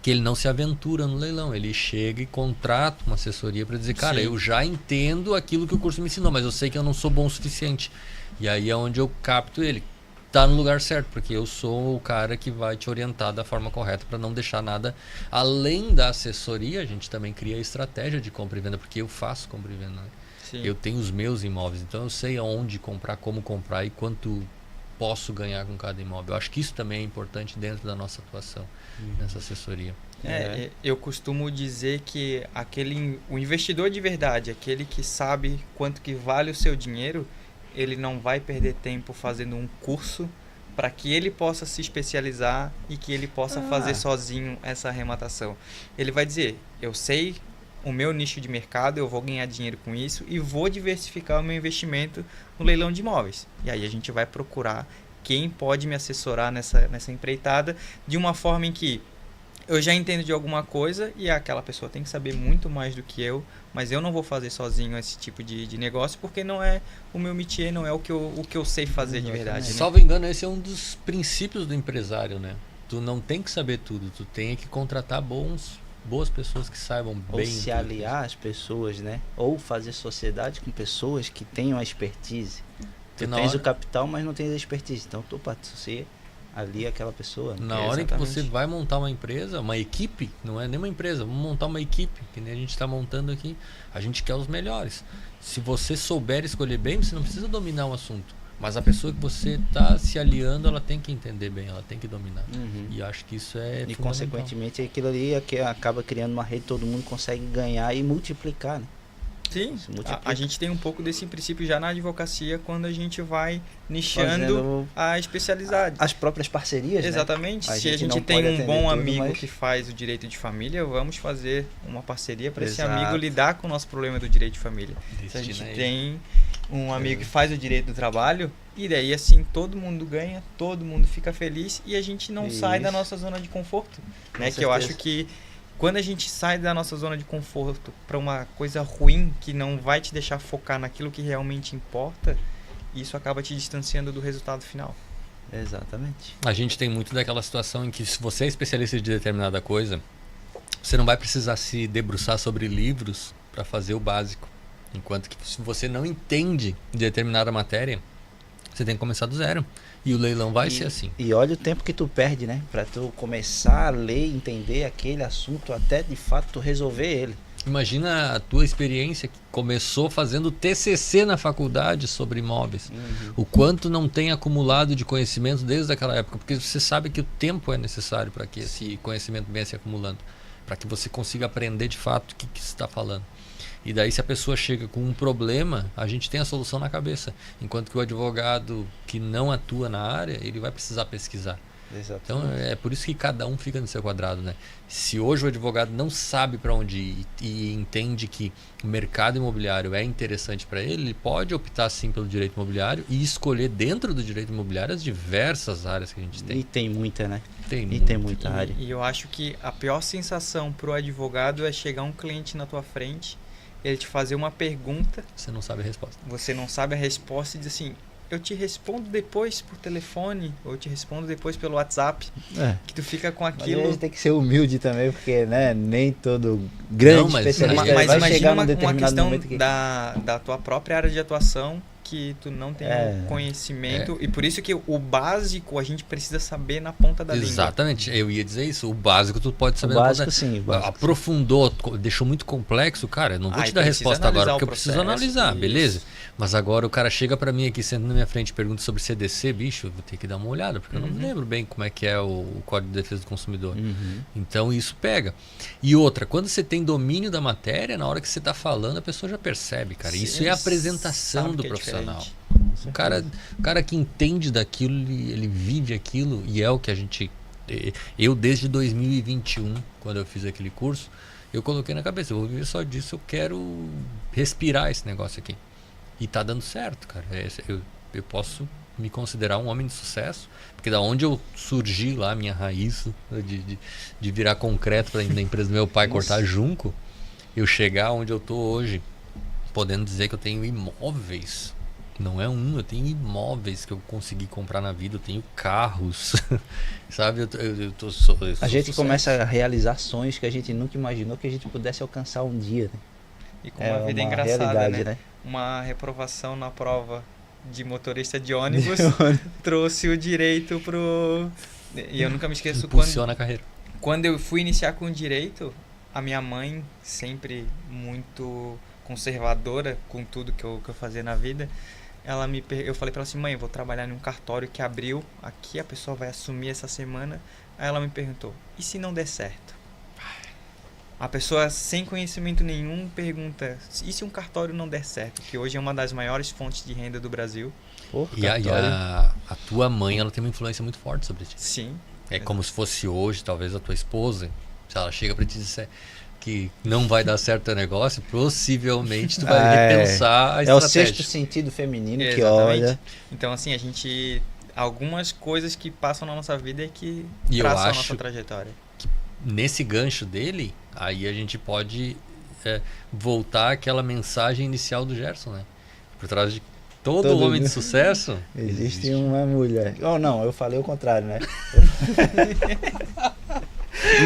que ele não se aventura no leilão, ele chega e contrata uma assessoria para dizer, cara, Sim. eu já entendo aquilo que o curso me ensinou, mas eu sei que eu não sou bom o suficiente. E aí é onde eu capto ele. Tá no lugar certo, porque eu sou o cara que vai te orientar da forma correta para não deixar nada. Além da assessoria, a gente também cria a estratégia de compra e venda, porque eu faço compra e venda, né? Sim. Eu tenho os meus imóveis, então eu sei aonde comprar, como comprar e quanto posso ganhar com cada imóvel. Eu acho que isso também é importante dentro da nossa atuação nessa assessoria. Eu costumo dizer que o investidor de verdade, aquele que sabe quanto que vale o seu dinheiro, ele não vai perder tempo fazendo um curso para que ele possa se especializar e que ele possa fazer sozinho essa arrematação. Ele vai dizer, eu sei o meu nicho de mercado, eu vou ganhar dinheiro com isso e vou diversificar o meu investimento no leilão de imóveis. E aí a gente vai procurar quem pode me assessorar nessa empreitada de uma forma em que eu já entendo de alguma coisa e aquela pessoa tem que saber muito mais do que eu, mas eu não vou fazer sozinho esse tipo de negócio porque não é o meu métier, não é o que eu sei fazer de verdade. Né? Salvo engano, esse é um dos princípios do empresário, né? Tu não tem que saber tudo, tu tem que contratar boas pessoas que saibam Ou bem. se aliar às pessoas, né? Ou fazer sociedade com pessoas que tenham a expertise. Tu tens o capital, mas não tens a expertise. Então tu associa ali aquela pessoa. Na hora em que você vai montar uma empresa, uma equipe, não é nem uma empresa, vamos montar uma equipe, que nem a gente está montando aqui, a gente quer os melhores. Se você souber escolher bem, você não precisa dominar o assunto. Mas a pessoa que você está se aliando, ela tem que entender bem, ela tem que dominar. E acho que isso é E fundamental. consequentemente aquilo ali é que acaba criando uma rede, todo mundo consegue ganhar e multiplicar, né? Sim, Se multiplica. a gente tem um pouco desse princípio já na advocacia quando a gente vai nichando Fazendo a especialidade. as próprias parcerias, né? Exatamente. A Se a gente gente não tem pode um atender bom tudo, amigo mas- que faz o direito de família, vamos fazer uma parceria para esse Exato. amigo lidar com o nosso problema do direito de família. Se a gente Destina ele. tem um amigo que faz o direito do trabalho, e daí assim todo mundo ganha, todo mundo fica feliz e a gente não sai da Isso. nossa zona de conforto, Com né? Que eu certeza. acho que quando a gente sai da nossa zona de conforto para uma coisa ruim que não vai te deixar focar naquilo que realmente importa, isso acaba te distanciando do resultado final. Exatamente. A gente tem muito daquela situação em que se você é especialista de determinada coisa, você não vai precisar se debruçar sobre livros para fazer o básico. Enquanto que se você não entende de determinada matéria, você tem que começar do zero. E o leilão vai ser assim. E olha o tempo que tu perde, né? Pra tu começar a ler, entender aquele assunto, até de fato tu resolver ele. Imagina a tua experiência que começou fazendo TCC na faculdade sobre imóveis. O quanto não tem acumulado de conhecimento desde aquela época. Porque você sabe que o tempo é necessário para que esse conhecimento venha se acumulando. Para que você consiga aprender de fato o que você está falando. E daí se a pessoa chega com um problema, a gente tem a solução na cabeça. Enquanto que o advogado que não atua na área, ele vai precisar pesquisar. Exatamente. Então é por isso que cada um fica no seu quadrado, né? Se hoje o advogado não sabe para onde ir e entende que o mercado imobiliário é interessante para ele, ele pode optar sim pelo direito imobiliário e escolher dentro do direito imobiliário as diversas áreas que a gente E tem. tem muita, né? Tem E muito. tem muita área. E eu acho que a pior sensação pro advogado é chegar um cliente na tua frente, ele te fazer uma pergunta, Você não sabe a resposta. você não sabe a resposta e diz assim, eu te respondo depois por telefone, ou eu te respondo depois pelo WhatsApp, É. que tu fica com Mas aquilo. a gente tem que ser humilde também, porque né, nem todo grande Não, mas- especialista Mas vai imagina chegar uma num determinado questão momento que... da tua própria área de atuação que tu não tem o conhecimento e por isso que o básico a gente precisa saber na ponta da língua. Exatamente, eu ia dizer isso. O básico tu pode O saber na básico ponta. sim, o básico. Aprofundou, deixou muito complexo, cara, eu não vou Ah, te e dar a precisa resposta agora, analisar porque o eu preciso processo, analisar, isso. beleza? Mas agora o cara chega pra mim aqui, sentando na minha frente e pergunta sobre CDC, bicho, eu vou ter que dar uma olhada, porque eu não me lembro bem como é que é o Código de Defesa do Consumidor. Uhum. Então isso pega. E outra, quando você tem domínio da matéria, na hora que você tá falando, a pessoa já percebe, cara. Isso é a apresentação Sabe do que é profissional. diferente. O cara que entende daquilo, ele vive aquilo e é o que a gente... Eu desde 2021, quando eu fiz aquele curso, eu coloquei na cabeça, eu vou viver só disso, eu quero respirar esse negócio aqui. E tá dando certo, cara. Eu posso me considerar um homem de sucesso, porque da onde eu surgi lá, minha raiz de virar concreto para na empresa do meu pai cortar junco, eu chegar onde eu tô hoje, podendo dizer que eu tenho imóveis. Não é eu tenho imóveis que eu consegui comprar na vida, eu tenho carros, sabe? Eu sou A gente sucesso. começa a realizar sonhos que a gente nunca imaginou que a gente pudesse alcançar um dia, né? E com É uma vida uma engraçada, realidade, né? né? Uma reprovação na prova de motorista de ônibus trouxe o direito pro... E eu nunca me esqueço Impulsiona a carreira. quando eu fui iniciar com direito, a minha mãe, sempre muito conservadora com tudo que eu fazia na vida, eu falei pra ela assim, mãe, eu vou trabalhar num cartório que abriu, aqui a pessoa vai assumir essa semana. Aí ela me perguntou, e se não der certo? A pessoa sem conhecimento nenhum pergunta, e se um cartório não der certo? Que hoje é uma das maiores fontes de renda do Brasil. Pô, E cartório. a tua mãe, ela tem uma influência muito forte sobre ti. Sim. É como se fosse hoje, talvez, a tua esposa. Se ela chega pra te dizer que não vai dar certo o negócio, possivelmente tu vai repensar a É o estratégia. sexto sentido feminino que Exatamente. olha. Então, assim, algumas coisas que passam na nossa vida é que E eu traçam a acho nossa trajetória. Nesse gancho dele, aí a gente pode voltar àquela mensagem inicial do Gerson, né? Por trás de todo homem de sucesso Existe uma mulher. Oh, não, eu falei o contrário, né?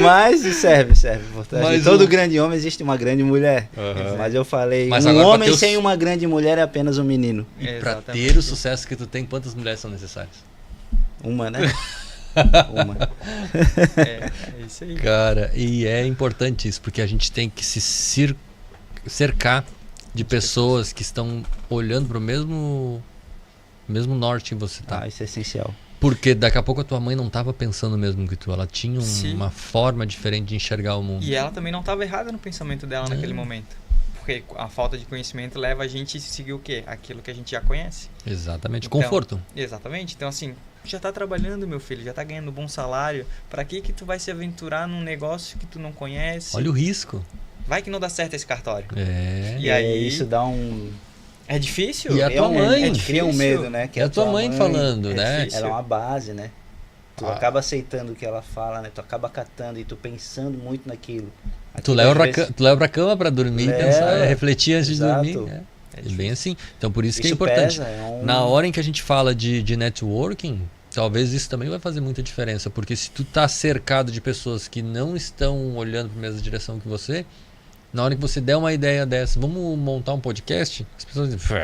Mas serve. Por trás de Mas todo grande homem existe uma grande mulher. Aham. Mas eu falei, Mas um agora pra homem ter os- sem uma grande mulher é apenas um menino. E pra Exatamente. ter o sucesso que tu tem, quantas mulheres são necessárias? Uma, né? Uma. É isso aí. Cara, e é importante isso, porque a gente tem que se cercar de pessoas que estão olhando pro mesmo norte que você tá. Ah, isso é essencial. Porque daqui a pouco a tua mãe não tava pensando mesmo que tu, ela tinha Sim. uma forma diferente de enxergar o mundo. E ela também não estava errada no pensamento dela naquele momento. Porque a falta de conhecimento leva a gente a seguir o quê? Aquilo que a gente já conhece. Exatamente, Então, conforto. Exatamente. Então, assim, já tá trabalhando, meu filho, já tá ganhando bom salário. Pra que tu vai se aventurar num negócio que tu não conhece? Olha o risco. Vai que não dá certo esse cartório. E aí... isso dá um... É difícil? E a tua mãe? É difícil. Cria um medo, né? Que É a tua mãe falando, né? difícil. Ela é uma base, né? Tu Ah. acaba aceitando o que ela fala, né? Tu acaba acatando e tu pensando muito naquilo. Tu Aquilo, leva, às vezes, tu leva pra cama pra dormir, Leva, pensar, refletir antes exato. de dormir. É É difícil. bem assim. Então por isso que é isso importante. pesa, é um... Na hora em que a gente fala de networking, talvez isso também vai fazer muita diferença. Porque se tu tá cercado de pessoas que não estão olhando pra mesma direção que você, na hora que você der uma ideia dessa, vamos montar um podcast, as pessoas dizem,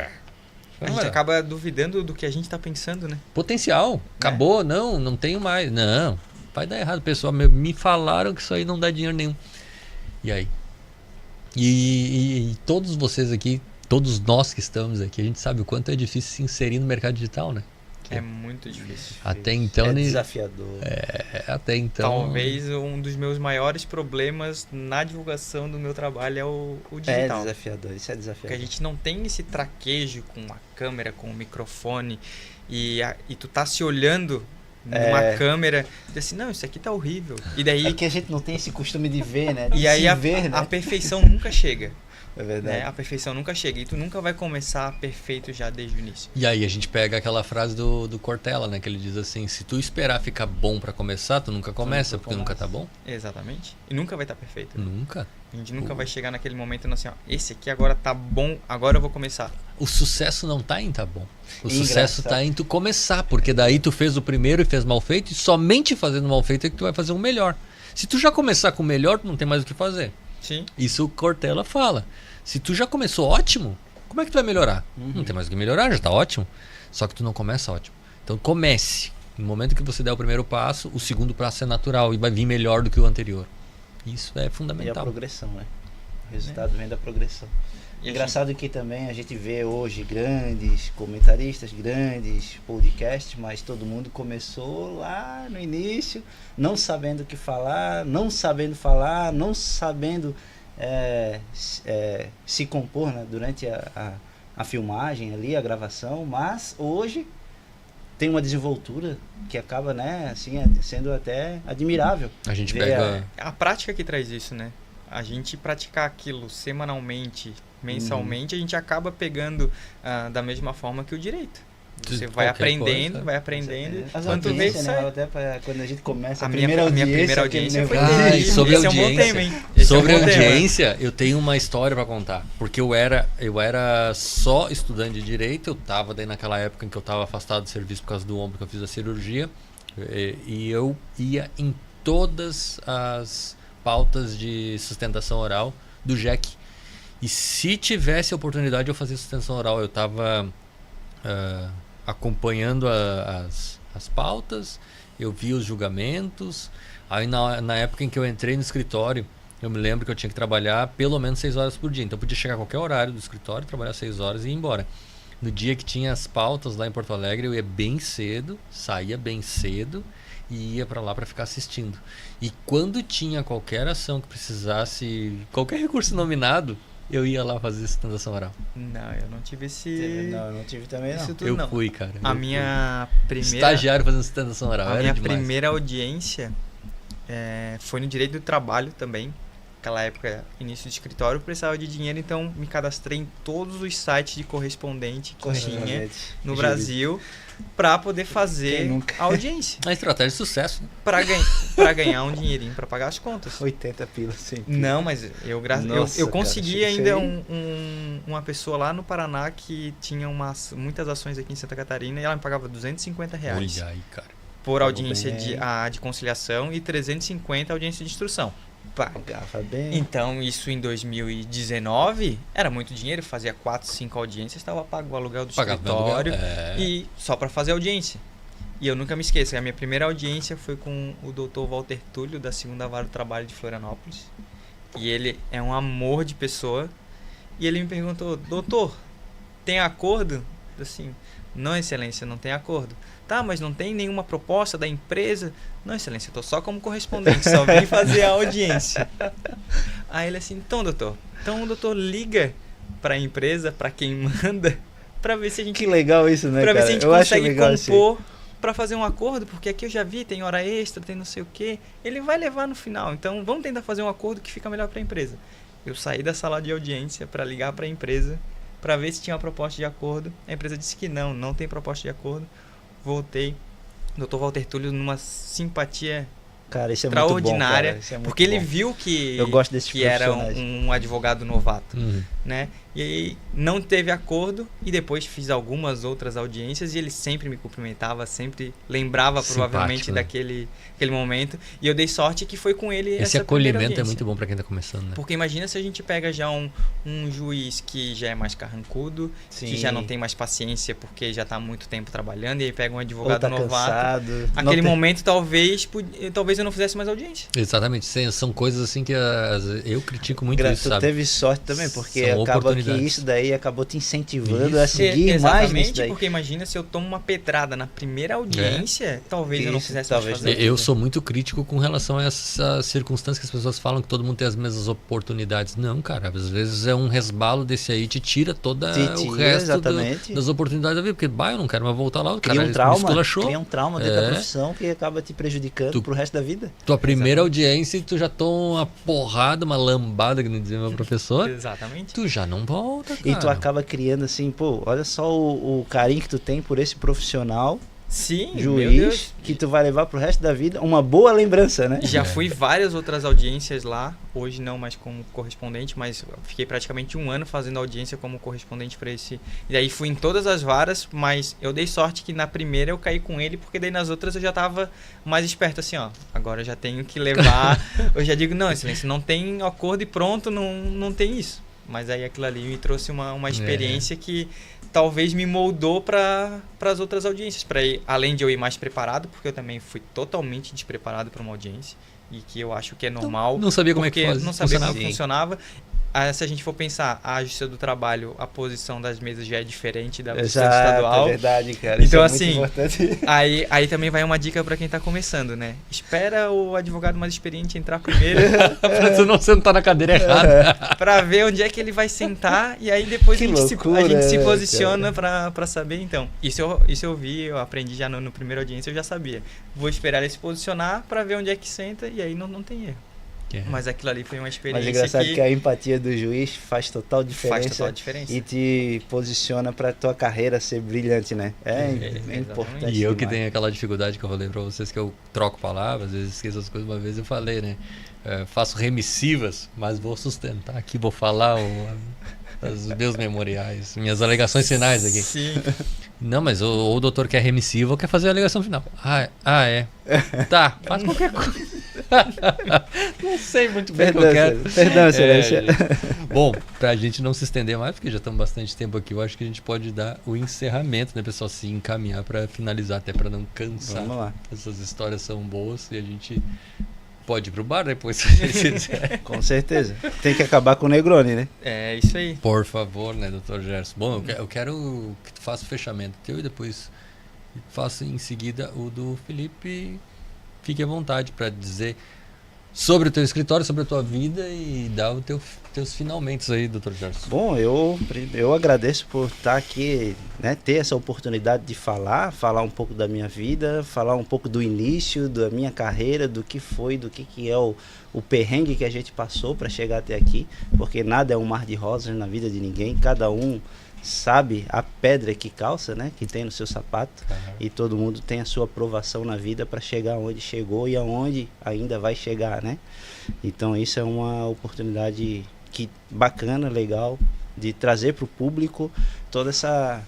A gente acaba duvidando do que a gente tá pensando, né? potencial, acabou, não tenho mais. Não, vai dar errado, pessoal. Me falaram que isso aí não dá dinheiro nenhum. E aí? E todos vocês aqui, todos nós que estamos aqui, a gente sabe o quanto é difícil se inserir no mercado digital, né? É muito difícil. Até então, é né? desafiador. Até então. Talvez um dos meus maiores problemas na divulgação do meu trabalho é o É digital. desafiador, isso é Porque desafiador. a gente não tem esse traquejo com a câmera, com o microfone, e tu tá se olhando numa câmera e diz assim, não, isso aqui tá horrível. E daí É que a gente não tem esse costume de ver, né? e aí ver, né? a perfeição nunca chega. É verdade. Né? A perfeição nunca chega. E tu nunca vai começar perfeito já desde o início. E aí a gente pega aquela frase do Cortella, né? Que ele diz assim, se tu esperar ficar bom pra começar, tu nunca começa, porque nunca tá bom. Exatamente. E nunca vai estar perfeito. Nunca. A gente nunca vai chegar naquele momento assim, ó, esse aqui agora tá bom, agora eu vou começar. O sucesso não tá em tá bom. O Engraçado. sucesso tá em tu começar, porque daí tu fez o primeiro e fez mal feito, e somente fazendo mal feito é que tu vai fazer um melhor. Se tu já começar com o melhor, tu não tem mais o que fazer. Sim. Isso o Cortella fala. Se tu já começou ótimo, como é que tu vai melhorar? Não tem mais o que melhorar, já tá ótimo. Só que tu não começa ótimo. Então comece. No momento que você der o primeiro passo, o segundo passo é natural e vai vir melhor do que o anterior. Isso é E a fundamental. progressão, né? O resultado vem da progressão. E Engraçado que também a gente vê hoje grandes comentaristas, grandes podcasts, mas todo mundo começou lá no início, não sabendo o que falar, não sabendo falar, não sabendo se compor, né, durante a filmagem ali, a gravação, mas hoje tem uma desenvoltura que acaba, né, assim, sendo até admirável. A gente Ver pega. a prática que traz isso, né? A gente praticar aquilo semanalmente, mensalmente, a gente acaba pegando da mesma forma que o direito. Você vai Qualquer aprendendo, coisa. vai aprendendo. As Quando tu vê, audiências, sai. né, até quando a gente começa A a minha primeira primeira audiência, audiência foi aquele negócio. Ah, e sobre esse é um bom audiência. tema, hein? Esse Sobre é um bom tema. audiência, eu tenho uma história pra contar. Porque eu era só estudante de direito, eu tava daí naquela época em que eu tava afastado do serviço por causa do ombro que eu fiz a cirurgia. E eu ia em todas as pautas de sustentação oral do JEC. E se tivesse a oportunidade de eu fazer sustentação oral, eu tava acompanhando as pautas, eu vi os julgamentos. Aí na época em que eu entrei no escritório, eu me lembro que eu tinha que trabalhar pelo menos 6 horas por dia. Então eu podia chegar a qualquer horário do escritório, trabalhar 6 horas e ir embora. No dia que tinha as pautas lá em Porto Alegre, eu ia bem cedo, saía bem cedo e ia pra lá pra ficar assistindo. E quando tinha qualquer ação que precisasse, qualquer recurso nominado, eu ia lá fazer sustentação oral. Não, eu não tive esse... Não, não tive também, não. Isso tudo Eu não. fui, cara. A eu minha fui. primeira... Estagiário fazendo sustentação oral. A era minha demais. primeira audiência foi no direito do trabalho também. Naquela época, início de escritório, eu precisava de dinheiro, então me cadastrei em todos os sites de correspondente que tinha no Brasil para poder fazer Quem nunca? a audiência. A estratégia de sucesso. Né? Para ganhar um dinheirinho para pagar as contas. 80 pilas, sim. Não, mas eu Nossa, consegui cara, ainda isso uma pessoa lá no Paraná que tinha muitas ações aqui em Santa Catarina e ela me pagava R$250 Olha aí, cara. por audiência bem. de conciliação e 350 audiência de instrução. Pagava bem. Então, isso em 2019 era muito dinheiro, fazia 4, 5 audiências, estava pago o aluguel do Pagava escritório aluguel, é. e só para fazer audiência. E eu nunca me esqueço, a minha primeira audiência foi com o Dr. Walter Túlio, da 2ª Vara do Trabalho de Florianópolis. E ele é um amor de pessoa. E ele me perguntou, doutor, tem acordo? Assim, Não, excelência, não tem acordo. Tá, mas não tem nenhuma proposta da empresa? Não, excelência, eu tô só como correspondente, só vim fazer a audiência. Aí ele assim, então o doutor liga para a empresa, para quem manda, para ver se a gente... Que legal isso, né, para ver cara? se a gente Eu acho consegue legal compor para fazer um acordo, porque aqui eu já vi, tem hora extra, tem não sei o quê. Ele vai levar no final, então vamos tentar fazer um acordo que fica melhor para a empresa. Eu saí da sala de audiência para ligar para a empresa, para ver se tinha uma proposta de acordo. A empresa disse que não tem proposta de acordo. Voltei, Dr. Walter Túlio numa simpatia Cara, isso é muito bom, extraordinária, cara. Isso é muito porque ele bom. viu que, Eu gosto desses que era profissionais. um advogado novato, Uhum. né? E aí não teve acordo e depois fiz algumas outras audiências e ele sempre me cumprimentava, sempre lembrava provavelmente Simpático, né? daquele momento. E eu dei sorte que foi com ele Esse essa primeira acolhimento é audiência. muito bom pra quem tá começando, né? Porque imagina se a gente pega já um juiz que já é mais carrancudo, Sim. que já não tem mais paciência porque já está há muito tempo trabalhando, e aí pega um Ou advogado tá novato. cansado. não Aquele tem- momento talvez eu não fizesse mais audiência. Exatamente. São coisas assim que eu critico muito isso, Tu sabe? teve sorte também, porque São acaba que oportunidades. isso daí acabou te incentivando Isso. a seguir mais nisso Exatamente, daí. porque imagina se eu tomo uma pedrada na primeira audiência, talvez eu não Isso, fizesse talvez mais fazer. Eu sou muito crítico com relação a essa circunstância que as pessoas falam que todo mundo tem as mesmas oportunidades. Não, cara, às vezes é um resbalo desse aí, te tira toda o resto exatamente. das oportunidades da vida. Porque, eu não quero mais voltar lá, o cara Cria um me trauma, esculachou. cria um trauma dentro da É. profissão que acaba te prejudicando Tu- pro resto da vida. Tua primeira audiência e tu já toma uma porrada, uma lambada, que não dizia meu professor, Exatamente. tu já não volta, cara. E tu acaba criando assim, pô, olha só o carinho que tu tem por esse profissional, Sim, meu juiz, Deus. que tu vai levar pro resto da vida, uma boa lembrança, né? Já fui várias outras audiências lá, hoje não mais como correspondente, mas fiquei praticamente 1 ano fazendo audiência como correspondente para esse. E aí fui em todas as varas, mas eu dei sorte que na primeira eu caí com ele, porque daí nas outras eu já tava mais esperto assim, ó. Agora eu já tenho que levar. Eu já digo, não, excelência, não tem acordo e pronto, não tem isso. Mas aí aquilo ali me trouxe uma experiência que talvez me moldou para as outras audiências, além de eu ir mais preparado, porque eu também fui totalmente despreparado para uma audiência e que eu acho que é normal. Não sabia como é que porque faz, não sabia como funcionava. funcionava. Se a gente for pensar, a Justiça do Trabalho, a posição das mesas já é diferente da Justiça Exato, Estadual. é verdade, cara. Então, Isso é assim, muito importante. Aí também vai uma dica para quem tá começando, né? Espera o advogado mais experiente entrar primeiro Pra tu não sentar na cadeira errada. para ver onde é que ele vai sentar e aí depois Que a gente loucura, se né, posiciona para saber. Então, isso eu vi, eu aprendi já no primeiro audiência, eu já sabia. Vou esperar ele se posicionar para ver onde é que senta e aí não tem erro. Mas aquilo ali foi uma Mas experiência é engraçado que que a empatia do juiz faz total diferença. faz total diferença. E te posiciona pra tua carreira ser brilhante, né? É exatamente. importante. E eu que demais. tenho aquela dificuldade que eu falei pra vocês, que eu troco palavras, às vezes esqueço as coisas. Uma vez eu falei, né? Faço remissivas, mas vou sustentar aqui, vou falar os meus memoriais, minhas alegações finais aqui. Sim. Não, mas ou o doutor quer remissiva ou quer fazer a alegação final. É. Tá, faz qualquer coisa. Não sei muito bem o que eu quero. Perdão, excelência. Gente. Bom, pra gente não se estender mais, porque já estamos bastante tempo aqui, eu acho que a gente pode dar o encerramento, né, pessoal? Se encaminhar pra finalizar, até pra não cansar. Vamos lá. Essas histórias são boas e a gente pode ir pro bar depois, se a gente quiser. Com certeza. Tem que acabar com o Negroni, né? É isso aí. Por favor, né, Dr. Gerson? Bom, eu quero que tu faça o fechamento teu e depois faça em seguida o do Felipe. Fique à vontade para dizer sobre o teu escritório, sobre a tua vida e dar os teus finalmente aí, Dr. Gerson. Bom, eu agradeço por estar aqui, né, ter essa oportunidade de falar um pouco da minha vida, falar um pouco do início da minha carreira, do que foi, do que é o perrengue que a gente passou para chegar até aqui, porque nada é um mar de rosas na vida de ninguém, cada um sabe a pedra que calça, né, que tem no seu sapato, e todo mundo tem a sua aprovação na vida para chegar onde chegou e aonde ainda vai chegar, né? Então isso é uma oportunidade bacana, legal, de trazer para o público toda essa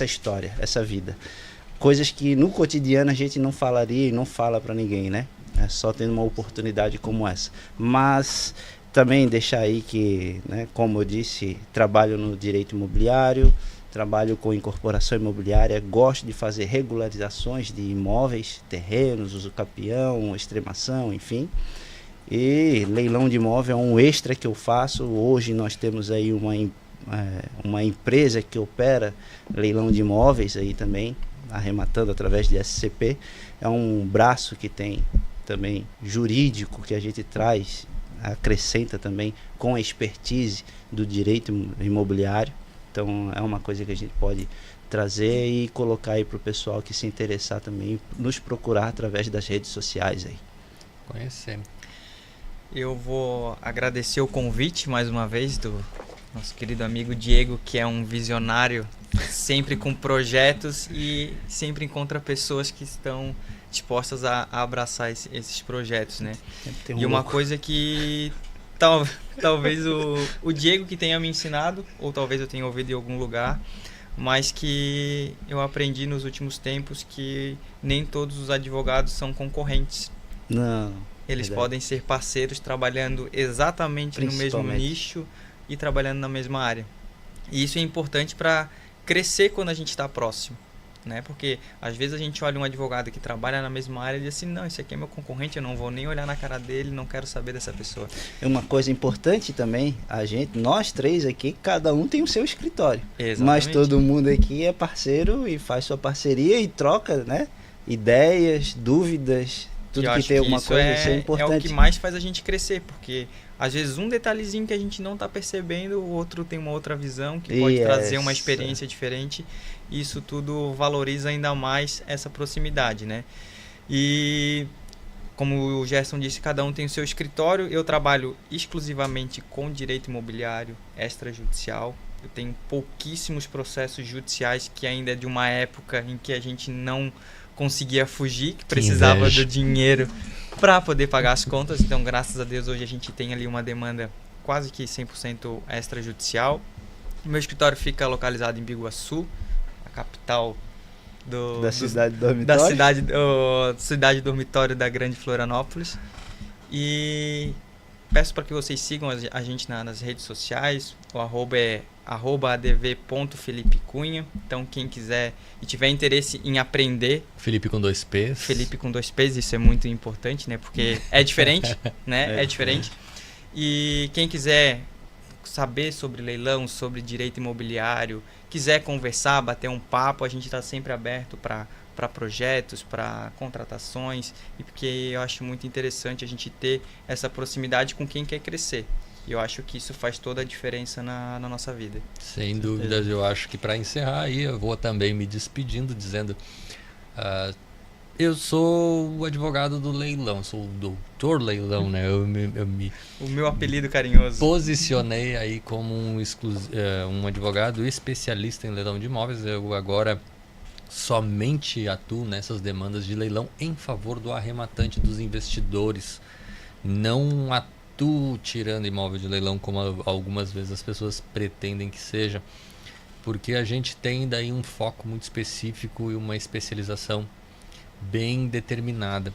história, essa vida. Coisas que no cotidiano a gente não falaria e não fala para ninguém, né? É só tendo uma oportunidade como essa. Mas também deixar aí que, né, como eu disse, trabalho no direito imobiliário, trabalho com incorporação imobiliária, gosto de fazer regularizações de imóveis, terrenos, uso capião, extremação, enfim. E leilão de imóvel é um extra que eu faço. Hoje nós temos aí uma empresa que opera leilão de imóveis aí também, arrematando através de SCP. É um braço que tem também jurídico que a gente traz, acrescenta também com a expertise do direito imobiliário. Então é uma coisa que a gente pode trazer e colocar aí para o pessoal que se interessar também, nos procurar através das redes sociais aí. Conhecer. Eu vou agradecer o convite mais uma vez do nosso querido amigo Diego, que é um visionário, sempre com projetos e sempre encontra pessoas que estão dispostas a abraçar esses projetos, né? E uma coisa que talvez o Diego que tenha me ensinado, ou talvez eu tenha ouvido em algum lugar, mas que eu aprendi nos últimos tempos, que nem todos os advogados são concorrentes. Não. Eles podem ser parceiros trabalhando exatamente no mesmo nicho e trabalhando na mesma área. E isso é importante para crescer quando a gente está próximo, né? Porque às vezes a gente olha um advogado que trabalha na mesma área e diz assim, não, esse aqui é meu concorrente, eu não vou nem olhar na cara dele, não quero saber dessa pessoa. Uma coisa importante também, nós três aqui, cada um tem o seu escritório. Exatamente. Mas todo mundo aqui é parceiro e faz sua parceria e troca, né? Ideias, dúvidas, tudo que tem alguma coisa, isso é importante. É o que mais faz a gente crescer, porque às vezes um detalhezinho que a gente não está percebendo, o outro tem uma outra visão que pode trazer uma experiência diferente. Isso tudo valoriza ainda mais essa proximidade, né? E como o Gerson disse, cada um tem o seu escritório. Eu trabalho exclusivamente com direito imobiliário extrajudicial. Eu tenho pouquíssimos processos judiciais, que ainda é de uma época em que a gente não conseguia fugir, que precisava do dinheiro para poder pagar as contas. Então, graças a Deus, hoje a gente tem ali uma demanda quase que 100% extrajudicial. O meu escritório fica localizado em Biguaçu, a capital da cidade dormitório. Da cidade dormitório da Grande Florianópolis. E peço para que vocês sigam a gente nas redes sociais. O arroba é @adv.felipecunha. Então, quem quiser e tiver interesse em aprender... Felipe com 2 P's. Felipe com 2 P's, isso é muito importante, né? Porque é diferente, né? É diferente. E quem quiser saber sobre leilão, sobre direito imobiliário, quiser conversar, bater um papo, a gente está sempre aberto para projetos, para contratações, e porque eu acho muito interessante a gente ter essa proximidade com quem quer crescer. E eu acho que isso faz toda a diferença na nossa vida. Sem dúvidas, eu acho que para encerrar aí, eu vou também me despedindo, dizendo... eu sou o advogado do leilão, sou o doutor leilão, né? O meu apelido carinhoso. Posicionei aí como um advogado especialista em leilão de imóveis. Eu agora somente atuo nessas demandas de leilão em favor do arrematante, dos investidores. Não atuo tirando imóvel de leilão como algumas vezes as pessoas pretendem que seja, porque a gente tem daí um foco muito específico e uma especialização bem determinada.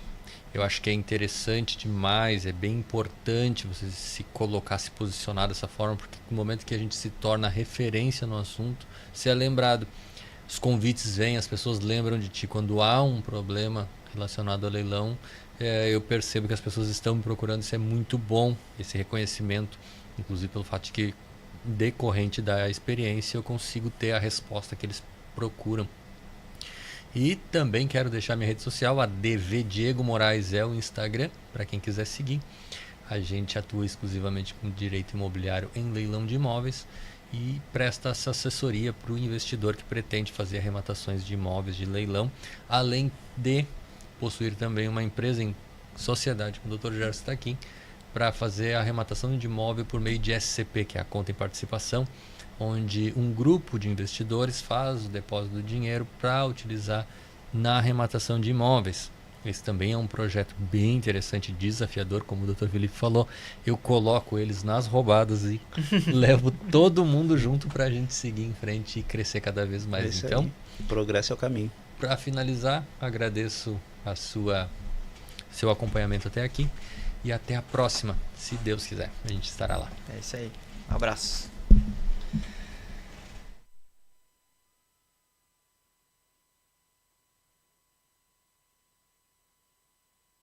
Eu acho que é interessante demais, é bem importante você se colocar, se posicionar dessa forma, porque no momento que a gente se torna referência no assunto, você é lembrado. Os convites vêm, as pessoas lembram de ti. Quando há um problema relacionado ao leilão, eu percebo que as pessoas estão me procurando. Isso é muito bom, esse reconhecimento, inclusive pelo fato de que, decorrente da experiência, eu consigo ter a resposta que eles procuram. E também quero deixar minha rede social, a DV Diego Moraes é o Instagram, para quem quiser seguir. A gente atua exclusivamente com direito imobiliário em leilão de imóveis e presta essa assessoria para o investidor que pretende fazer arrematações de imóveis de leilão, além de possuir também uma empresa em sociedade com o Dr. Gerson Taquim para fazer a arrematação de imóvel por meio de SCP, que é a conta em participação, onde um grupo de investidores faz o depósito do dinheiro para utilizar na arrematação de imóveis. Esse também é um projeto bem interessante, desafiador, como o Dr. Felipe falou. Eu coloco eles nas roubadas e levo todo mundo junto para a gente seguir em frente e crescer cada vez mais. Isso então, aí. O progresso é o caminho. Para finalizar, agradeço seu acompanhamento até aqui e até a próxima, se Deus quiser. A gente estará lá. É isso aí. Um abraço.